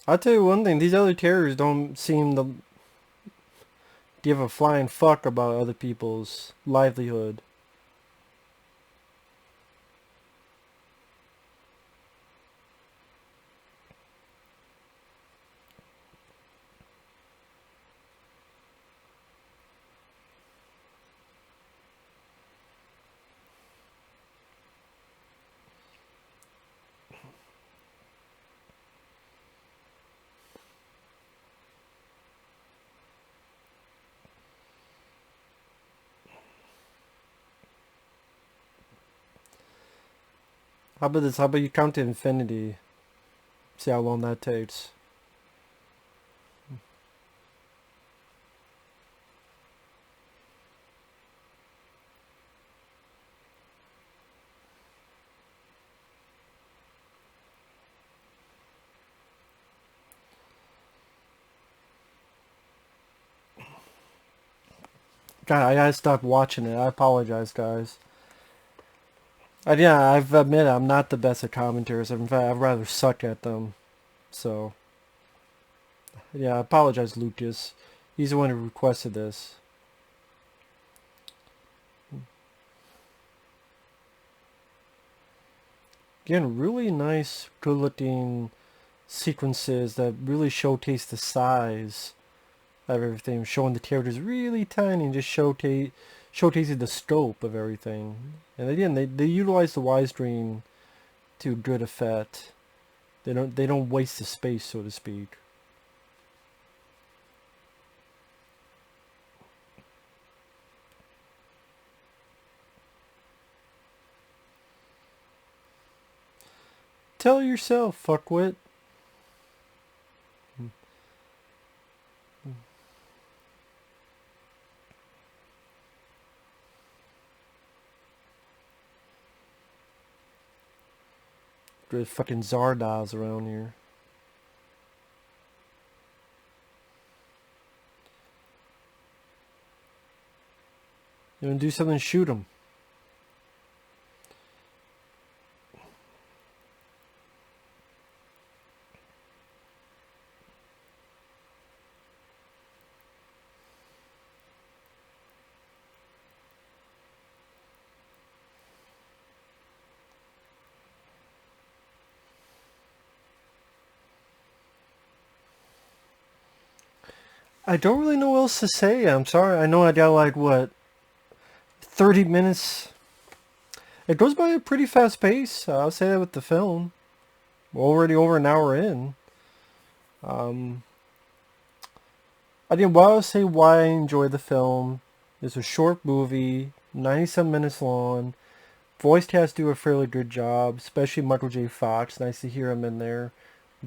I'll tell you one thing, these other terrorists don't seem to give a flying fuck about other people's livelihood. How about this? How about you count to infinity? See how long that takes. God, I gotta stop watching it. I apologize, guys. Yeah, I've admitted I'm not the best at commentaries. In fact, I'd rather suck at them. So, yeah, I apologize, Lucas. He's the one who requested this. Again, really nice, good-looking sequences that really showcase the size of everything, showing the characters really tiny and just showcasing the scope of everything. And again, they utilize the widescreen to good effect. They don't waste the space, so to speak. Tell yourself, fuckwit. There's fucking Zardoz around here. You wanna do something? Shoot him. I don't really know what else to say. I'm sorry. I know I got like, what, 30 minutes. It goes by a pretty fast pace. I'll say that with the film. We're already over an hour in. I'll say why I enjoy the film. It's a short movie, 97 minutes long. Voice cast do a fairly good job, especially Michael J. Fox. Nice to hear him in there.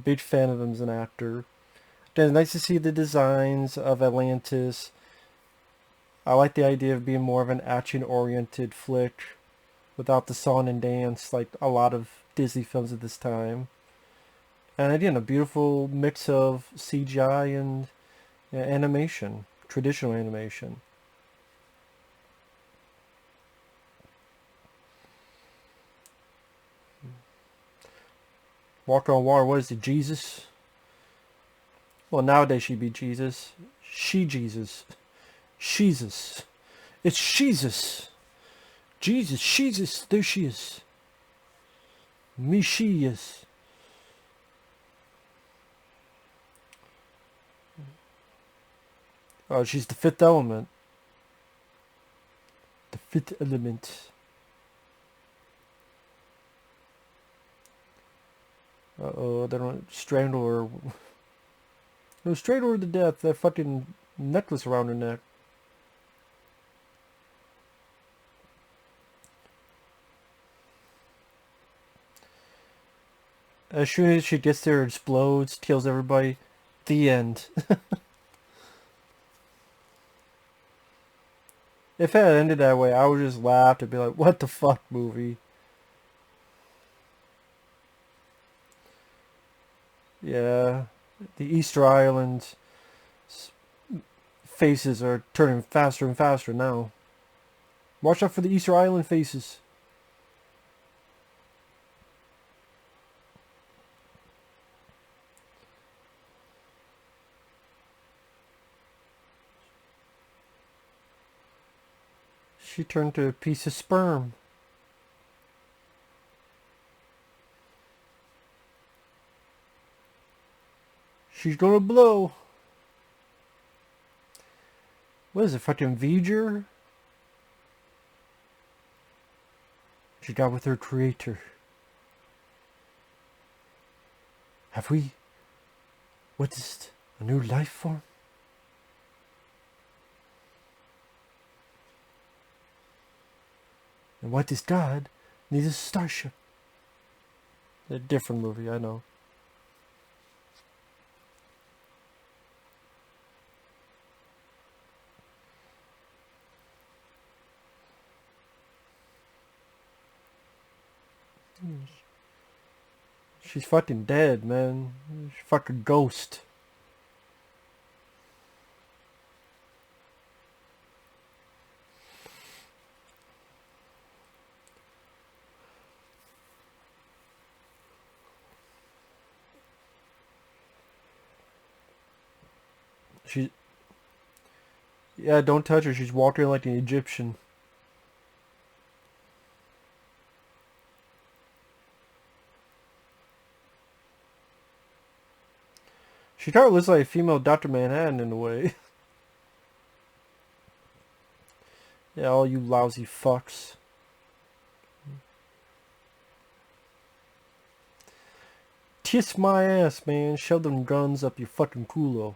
Big fan of him as an actor. Then it's nice to see the designs of Atlantis. I like the idea of being more of an action-oriented flick without the song and dance like a lot of Disney films at this time. And again, a beautiful mix of CGI and animation, traditional animation. Walk on Water, what is it, Jesus? Well, nowadays she'd be Jesus. Jesus. Jesus. It's Jesus. Jesus. There she is. Me, she is. Oh, she's the fifth element. The fifth element. Uh-oh, they don't strangle her. No, strangle her to death. That fucking necklace around her neck. As soon as she gets there, it explodes, kills everybody. The end. If it had ended that way, I would just laugh and be like, what the fuck, movie? Yeah. The Easter Island faces are turning faster and faster now. Watch out for the Easter Island faces. She turned to a piece of sperm. She's gonna blow. What is it, fucking V'ger? She got with her creator. Have we witnessed a new life form? And what is God needs a starship. A different movie, I know. She's fucking dead, man. She's fucking ghost. She... Yeah, don't touch her. She's walking like an Egyptian. She kind of looks like a female Dr. Manhattan in a way. Yeah, all you lousy fucks. Kiss my ass, man. Shove them guns up your fucking culo.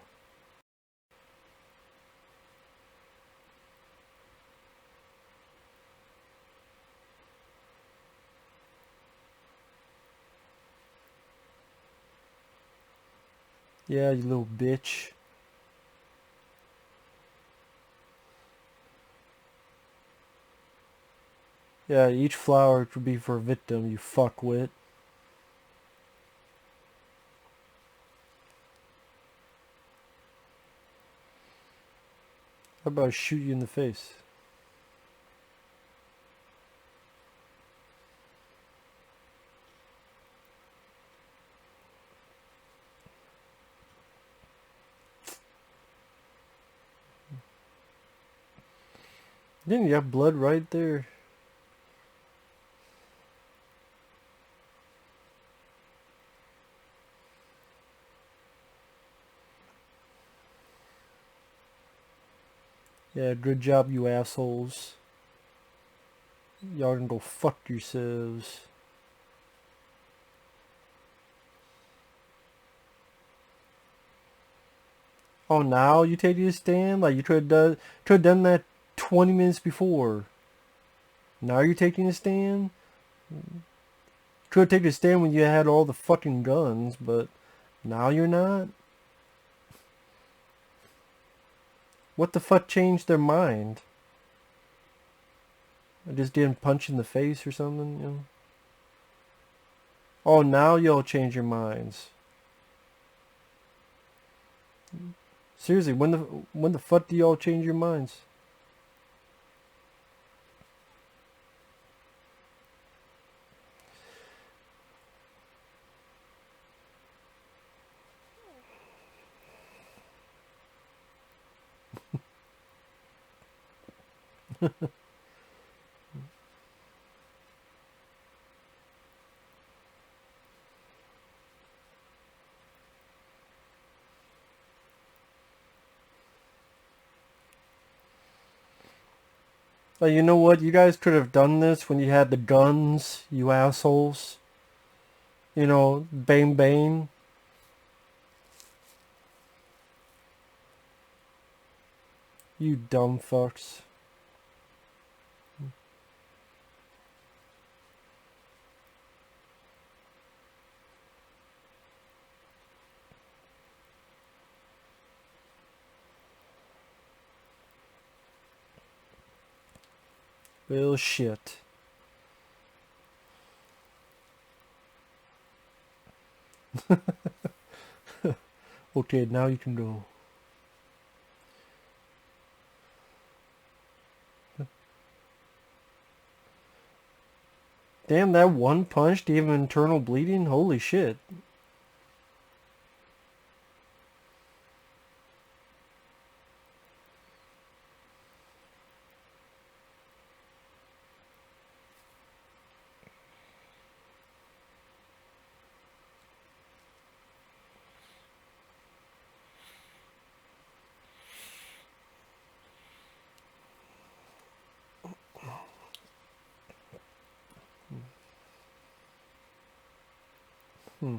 Yeah, you little bitch. Yeah, each flower could be for a victim, you fuckwit. How about I shoot you in the face? Didn't you have blood right there? Yeah, good job, you assholes. Y'all can go fuck yourselves. Oh, now you take your stand? Like you could have done that 20 minutes before. Now you're taking a stand? Could have taken a stand when you had all the fucking guns, but now you're not? What the fuck changed their mind? I just didn't punch in the face or something, you know? Oh, now y'all change your minds. Seriously, when the fuck do y'all change your minds? Like, you know what? You guys could have done this when you had the guns, you assholes. You know, bang bang. You dumb fucks. Well, shit. Okay, now you can go. Damn, that one punch gave him internal bleeding? Holy shit. Hmm.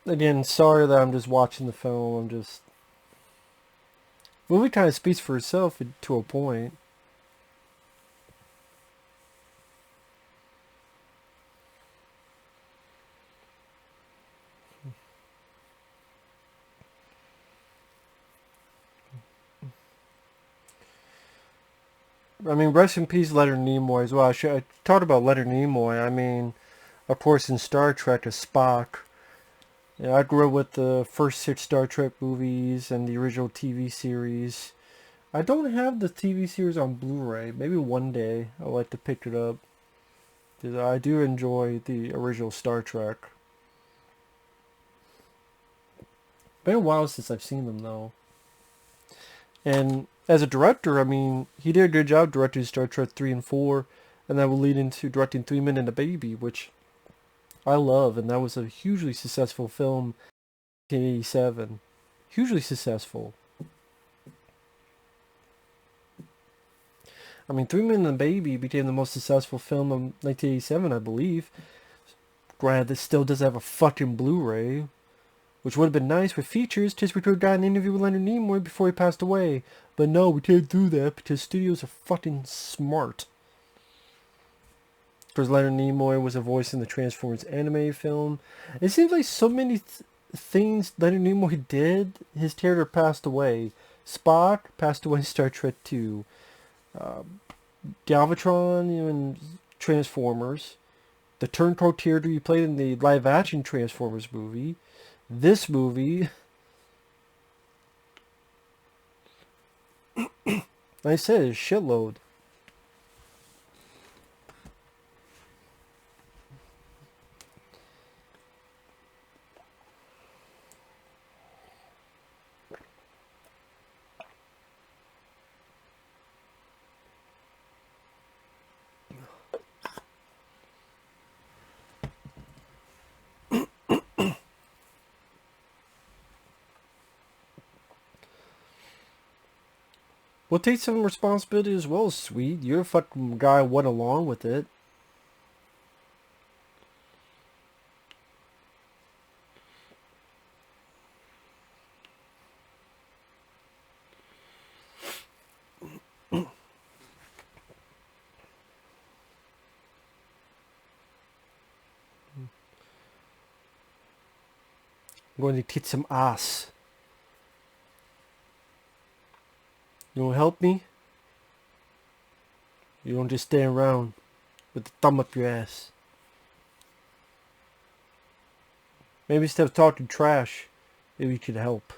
Again, sorry that I'm just watching the film. I'm just... The movie kind of speaks for itself to a point. I mean, rest in peace, Leonard Nimoy as well. I talked about Leonard Nimoy. I mean, of course, in Star Trek as Spock. Yeah, I grew up with the first 6 Star Trek movies and the original TV series. I don't have the TV series on Blu-ray. Maybe one day I'd like to pick it up. 'Cause I do enjoy the original Star Trek. Been a while since I've seen them though. And as a director, I mean, he did a good job directing Star Trek 3 and 4, and that will lead into directing 3 Men and a Baby, which I love, and that was a hugely successful film in 1987. Hugely successful. I mean, 3 Men and a Baby became the most successful film of 1987, I believe. Granted, this still doesn't have a fucking Blu-ray, which would have been nice with features, because we could have gotten an interview with Leonard Nimoy before he passed away. But no, we can't do that because studios are fucking smart. Because Leonard Nimoy was a voice in the Transformers anime film. It seems like so many things Leonard Nimoy did, his character passed away. Spock passed away in Star Trek 2. Galvatron in Transformers. The Turncoat character he played in the live-action Transformers movie. This movie. Like I said, a shitload. Well, take some responsibility as well, sweet. You're a fucking guy who went along with it. I'm going to kick some ass. You want to help me? You don't just stand around with the thumb up your ass. Maybe instead of talking trash, maybe you could help.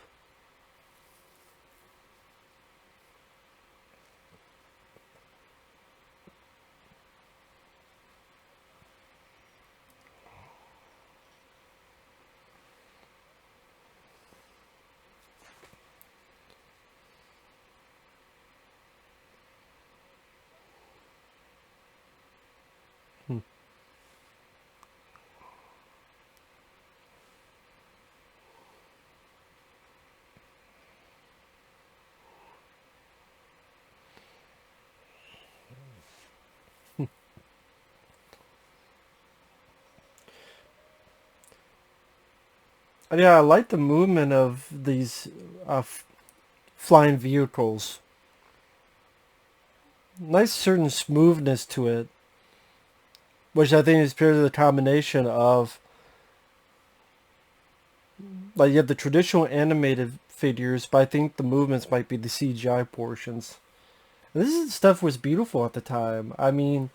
Yeah, I like the movement of these flying vehicles. Nice certain smoothness to it, which I think is purely the combination of, like, you have the traditional animated figures, but I think the movements might be the CGI portions. And this stuff was beautiful at the time. I mean,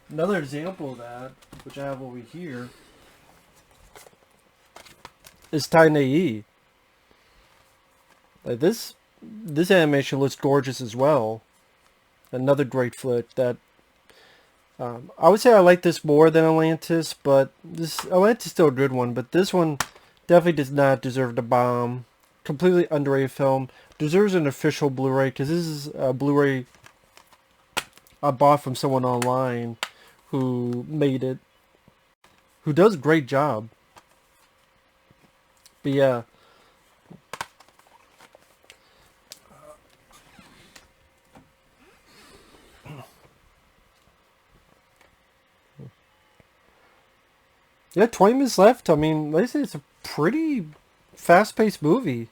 another example of that, which I have over here, is Titan AE. Like this animation looks gorgeous as well. Another great flick that I would say I like this more than Atlantis, but Atlantis is still a good one, but this one definitely does not deserve the bomb. Completely underrated film. Deserves an official Blu-ray, because this is a Blu-ray I bought from someone online who made it, who does a great job. But yeah. Yeah, 20 minutes left. I mean, like I said, it's a pretty fast-paced movie.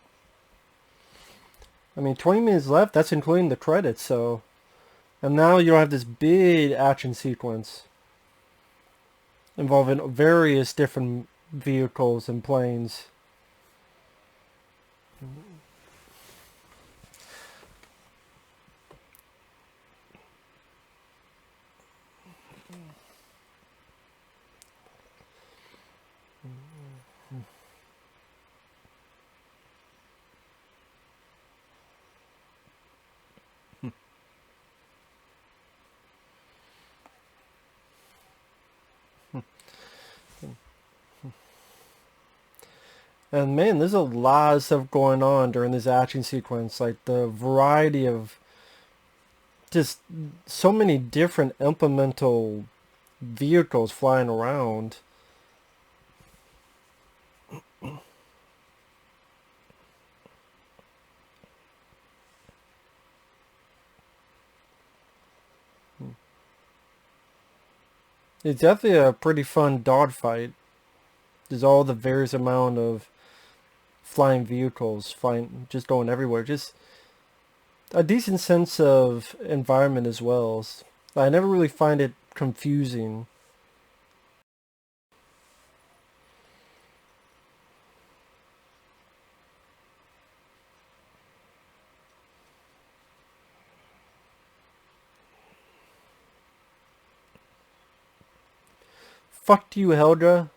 I mean, 20 minutes left, that's including the credits, so... And now you have this big action sequence involving various different vehicles and planes. And man, there's a lot of stuff going on during this action sequence. Like the variety of just so many different implemental vehicles flying around. It's definitely a pretty fun dogfight. There's all the various amount of flying vehicles, flying, just going everywhere. Just a decent sense of environment as well. I never really find it confusing. Fuck you, Helga.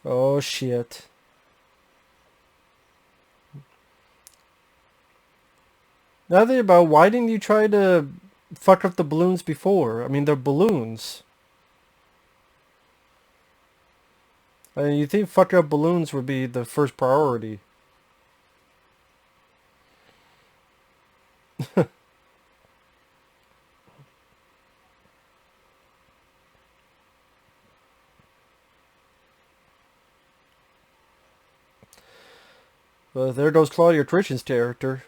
Oh shit. Now think about, why didn't you try to fuck up the balloons before? I mean, they're balloons. I mean, you think fuck up balloons would be the first priority. Well, there goes Claudia Christian's character.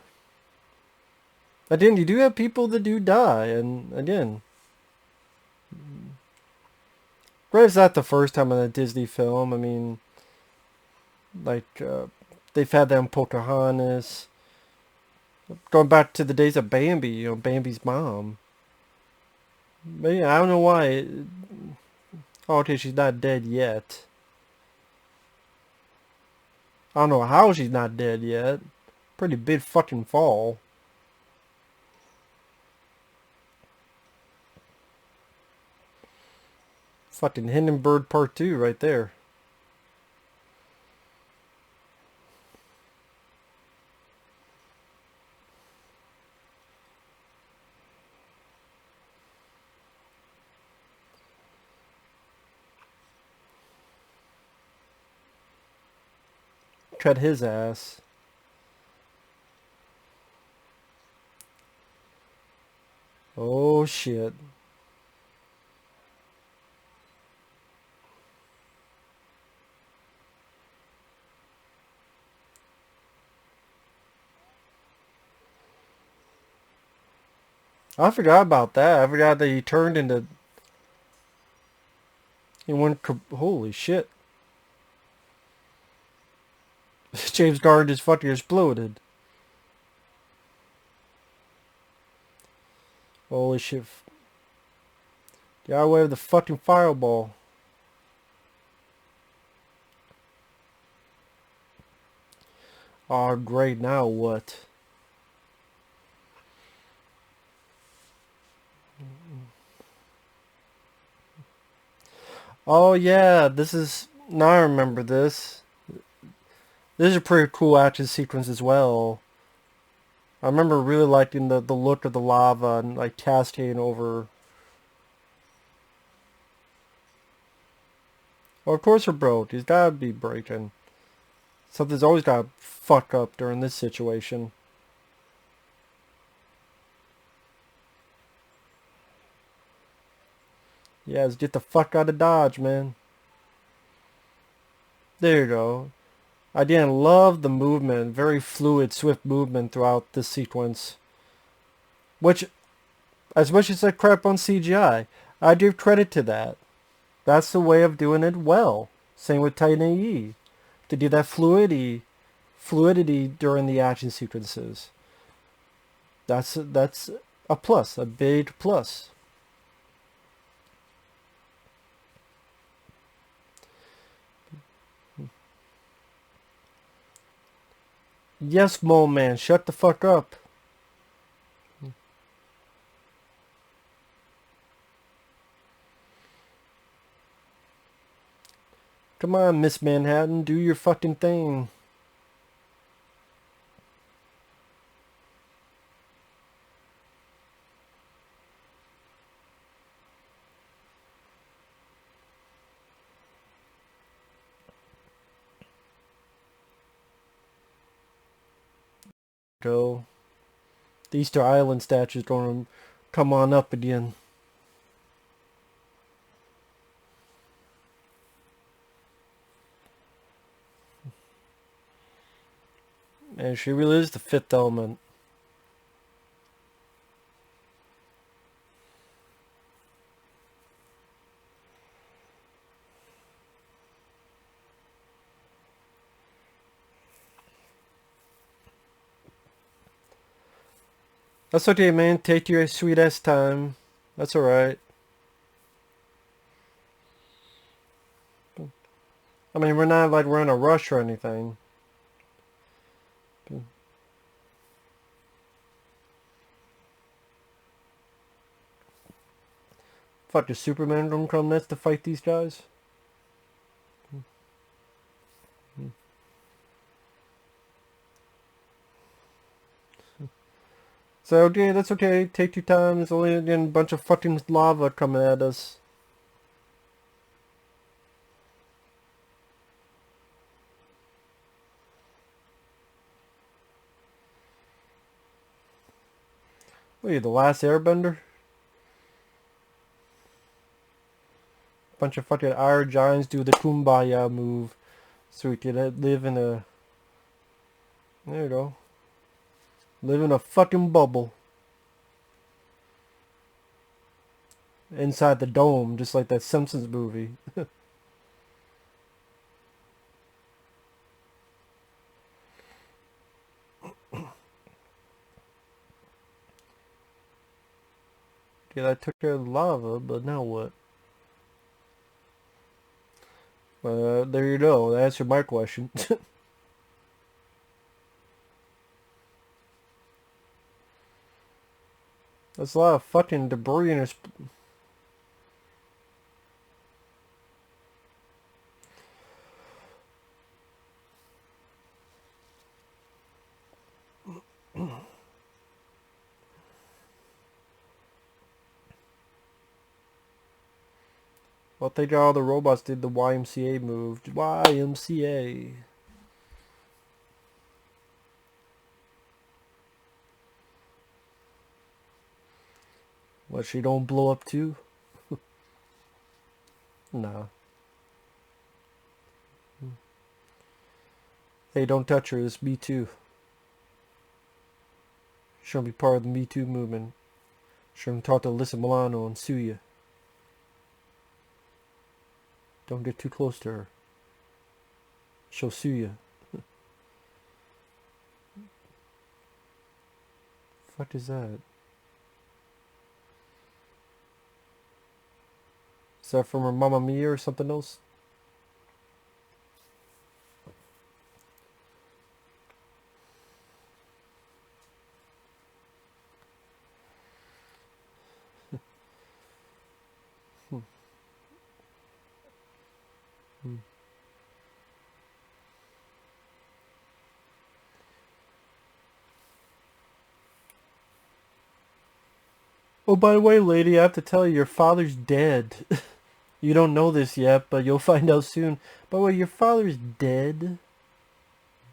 Again, you do have people that do die, and again, it's not the first time in a Disney film. I mean, like, they've had that in Pocahontas. Going back to the days of Bambi, you know, Bambi's mom. But yeah, I don't know why. Oh, okay, she's not dead yet. I don't know how she's not dead yet. Pretty big fucking fall. Fucking Hindenburg Part 2 right there. Cut his ass. Oh shit. I forgot about that. I forgot that he turned into... He went... Holy shit. James Garden just fucking exploded. Holy shit. Get away with the fucking fireball. Oh great, now what? Oh yeah, this is... Now I remember this. This is a pretty cool action sequence as well. I remember really liking the look of the lava and like cascading over. Well, of course it broke. He's gotta be breaking. Something's always gotta fuck up during this situation. Yeah, let's get the fuck out of Dodge, man. There you go. I didn't love the movement, very fluid, swift movement throughout this sequence. Which, as much as I crap on CGI, I give credit to that. That's the way of doing it well. Same with Titan AE. To do that fluidity during the action sequences. That's a plus, a big plus. Yes, Mole Man, shut the fuck up. Come on, Miss Manhattan, do your fucking thing. Go. The Easter Island statue's gonna come on up again. And she really is the fifth element. That's okay, man. Take your sweet ass time. That's alright. I mean, we're not like we're in a rush or anything. Fuck, is Superman gonna come next to fight these guys? So, okay, that's okay. Take your time. There's only a bunch of fucking lava coming at us. What are you, the last airbender? Bunch of fucking iron giants do the kumbaya move. So we can live in a... There you go. Live in a fucking bubble. Inside the dome, just like that Simpsons movie. Yeah, that took care of the lava, but now what? There you go. That answered my question. There's a lot of fucking debris in this. Well, thank God all the robots did the YMCA move. YMCA. What, she don't blow up too? Nah. Hey, don't touch her. It's Me Too. She'll be part of the Me Too movement. She'll talk to Alyssa Milano and sue you. Don't get too close to her. She'll sue you. What is that? Is that from her Mamma Mia or something else? Oh, by the way, lady, I have to tell you, your father's dead. You don't know this yet, but you'll find out soon. By the way, your father's dead.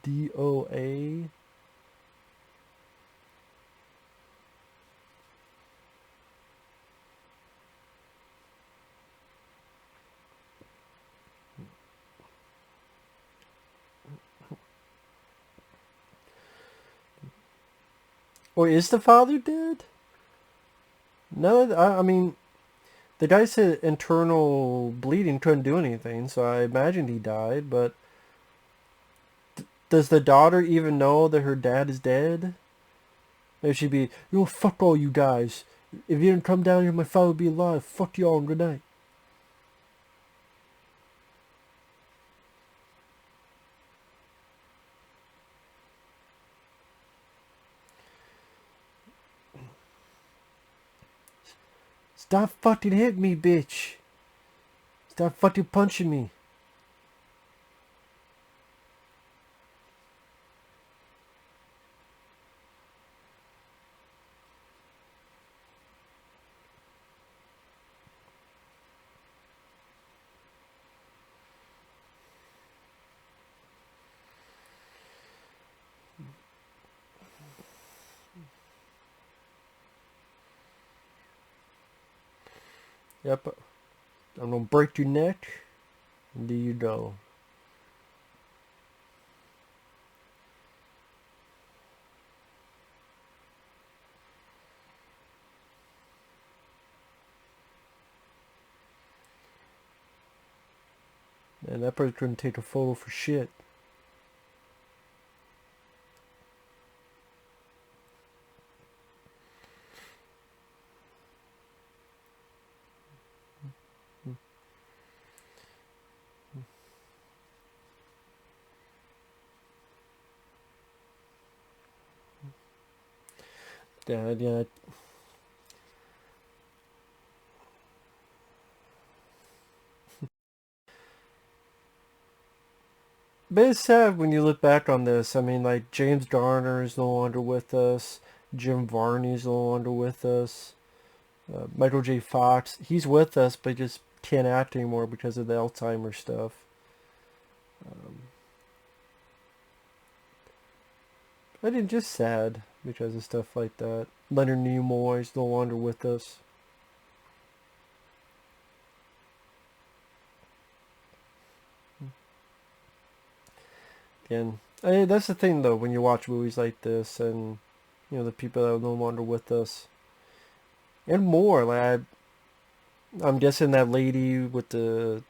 DOA. Or is the father dead? No, I mean, The guy said internal bleeding, couldn't do anything, so I imagined he died, but does the daughter even know that her dad is dead? Maybe she'd be, you know, fuck all you guys. If you didn't come down here, my father would be alive. Fuck y'all and good night. Stop fucking hitting me, bitch. Stop fucking punching me. Yep, I'm gonna break your neck, and there you go. Man, that person couldn't take a photo for shit. Yeah. But it's sad when you look back on this. I mean, like, James Garner is no longer with us. Jim Varney is no longer with us. Michael J. Fox, he's with us, but he just can't act anymore because of the Alzheimer's stuff. I think just sad because of stuff like that. Leonard Nimoy is no longer with us. And that's the thing, though, when you watch movies like this, and the people that are no longer with us, and more. Like I'm guessing that lady with the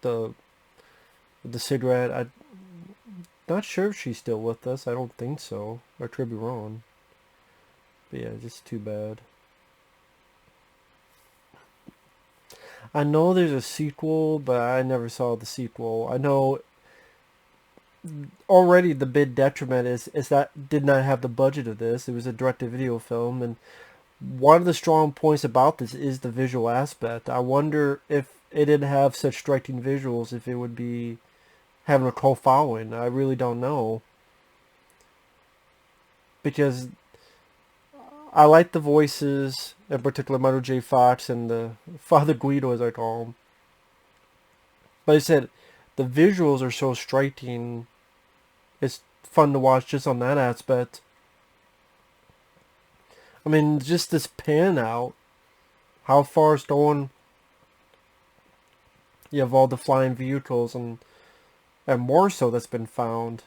cigarette. I'm not sure if she's still with us. I don't think so. I could be wrong. But yeah, just too bad. I know there's a sequel, but I never saw the sequel. I know already the big detriment is that did not have the budget of this. It was a direct-to-video film, and one of the strong points about this is the visual aspect. I wonder if it didn't have such striking visuals, if it would be having a cult following. I really don't know. Because I like the voices, in particular Michael J. Fox and the Father Guido, as I call him. But I said, the visuals are so striking. It's fun to watch just on that aspect. I mean, just this pan out, how far it's going. You have all the flying vehicles and more so that's been found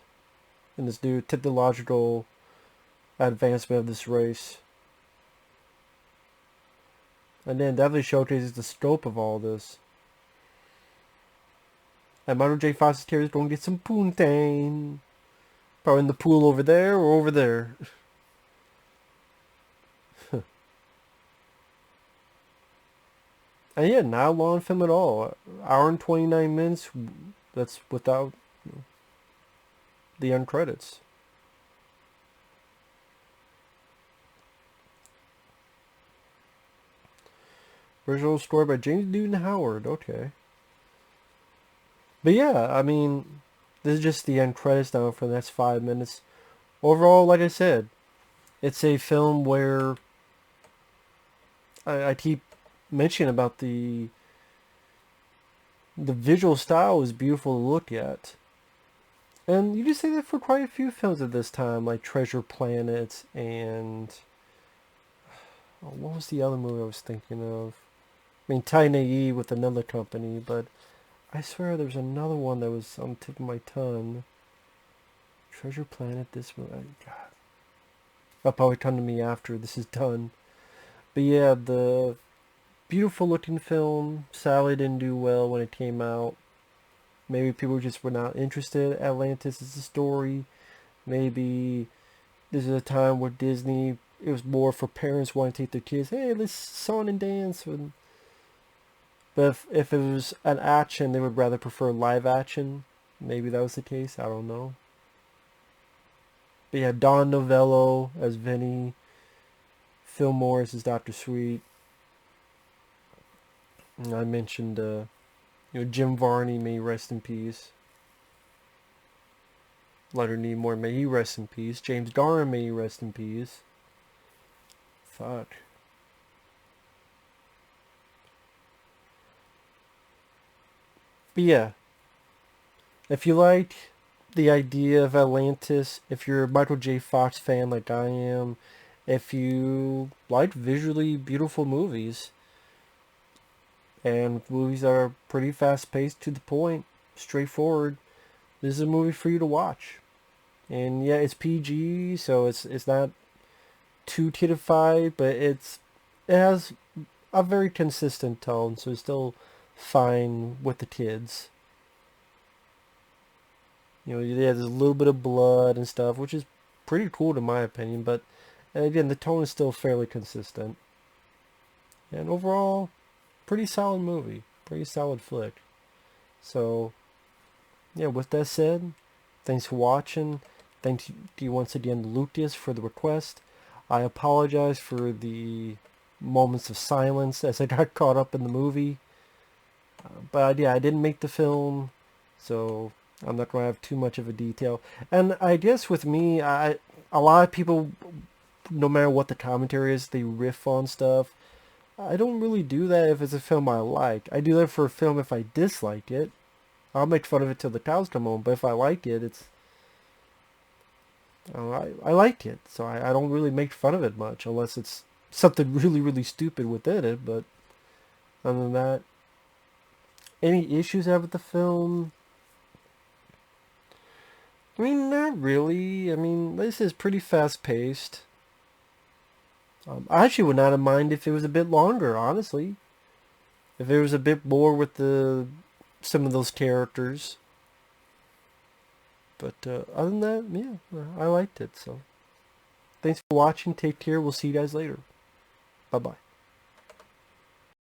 in this new technological advancement of this race. And then definitely showcases the scope of all this. And Michael J. Fox's character is going to get some poontang. Probably in the pool over there or over there. And yeah, not a long film at all. Hour and 29 minutes. That's without the end credits. Original score by James Newton Howard. Okay. But yeah, I mean, this is just the end credits now for the next 5 minutes. Overall, like I said, it's a film where I keep mentioning about the visual style is beautiful to look at. And you just say that for quite a few films at this time, like Treasure Planet and what was the other movie I was thinking of? I mean, Tiny with another company, but I swear there's another one that was on the tip of my tongue. Treasure Planet, this movie, God. That'll probably come to me after this is done. But yeah, beautiful looking film. Sadly didn't do well when it came out. Maybe people just were not interested. Atlantis is a story. Maybe this is a time where Disney, it was more for parents wanting to take their kids, hey, let's song and dance. But if it was an action, they would rather prefer live action. Maybe that was the case. I don't know. But yeah, Don Novello as Vinny. Phil Morris as Dr. Sweet. And I mentioned, Jim Varney, may he rest in peace. Leonard Nimoy, may he rest in peace. James Garner, may he rest in peace. Fuck. But yeah, if you like the idea of Atlantis, if you're a Michael J. Fox fan like I am, if you like visually beautiful movies, and movies that are pretty fast-paced, to the point, straightforward, this is a movie for you to watch. And yeah, it's PG, so it's not too kiddified, but it has a very consistent tone, so it's still fine with the kids. Yeah, there's a little bit of blood and stuff, which is pretty cool in my opinion, but again, the tone is still fairly consistent. And overall, pretty solid movie, pretty solid flick. So, yeah, with that said, thanks for watching. Thanks to you once again, Lucas, for the request. I apologize for the moments of silence as I got caught up in the movie. But yeah, I didn't make the film, so I'm not going to have too much of a detail. And I guess with me, a lot of people, no matter what the commentary is, they riff on stuff. I don't really do that if it's a film I like. I do that for a film if I dislike it. I'll make fun of it till the cows come home, but if I like it, I like it, so I don't really make fun of it much unless it's something really, really stupid within it. But other than that, any issues I have with the film? I mean, not really. I mean, this is pretty fast-paced. I actually would not have minded if it was a bit longer, honestly. If there was a bit more with some of those characters. But other than that, yeah, I liked it. So thanks for watching. Take care. We'll see you guys later. Bye-bye.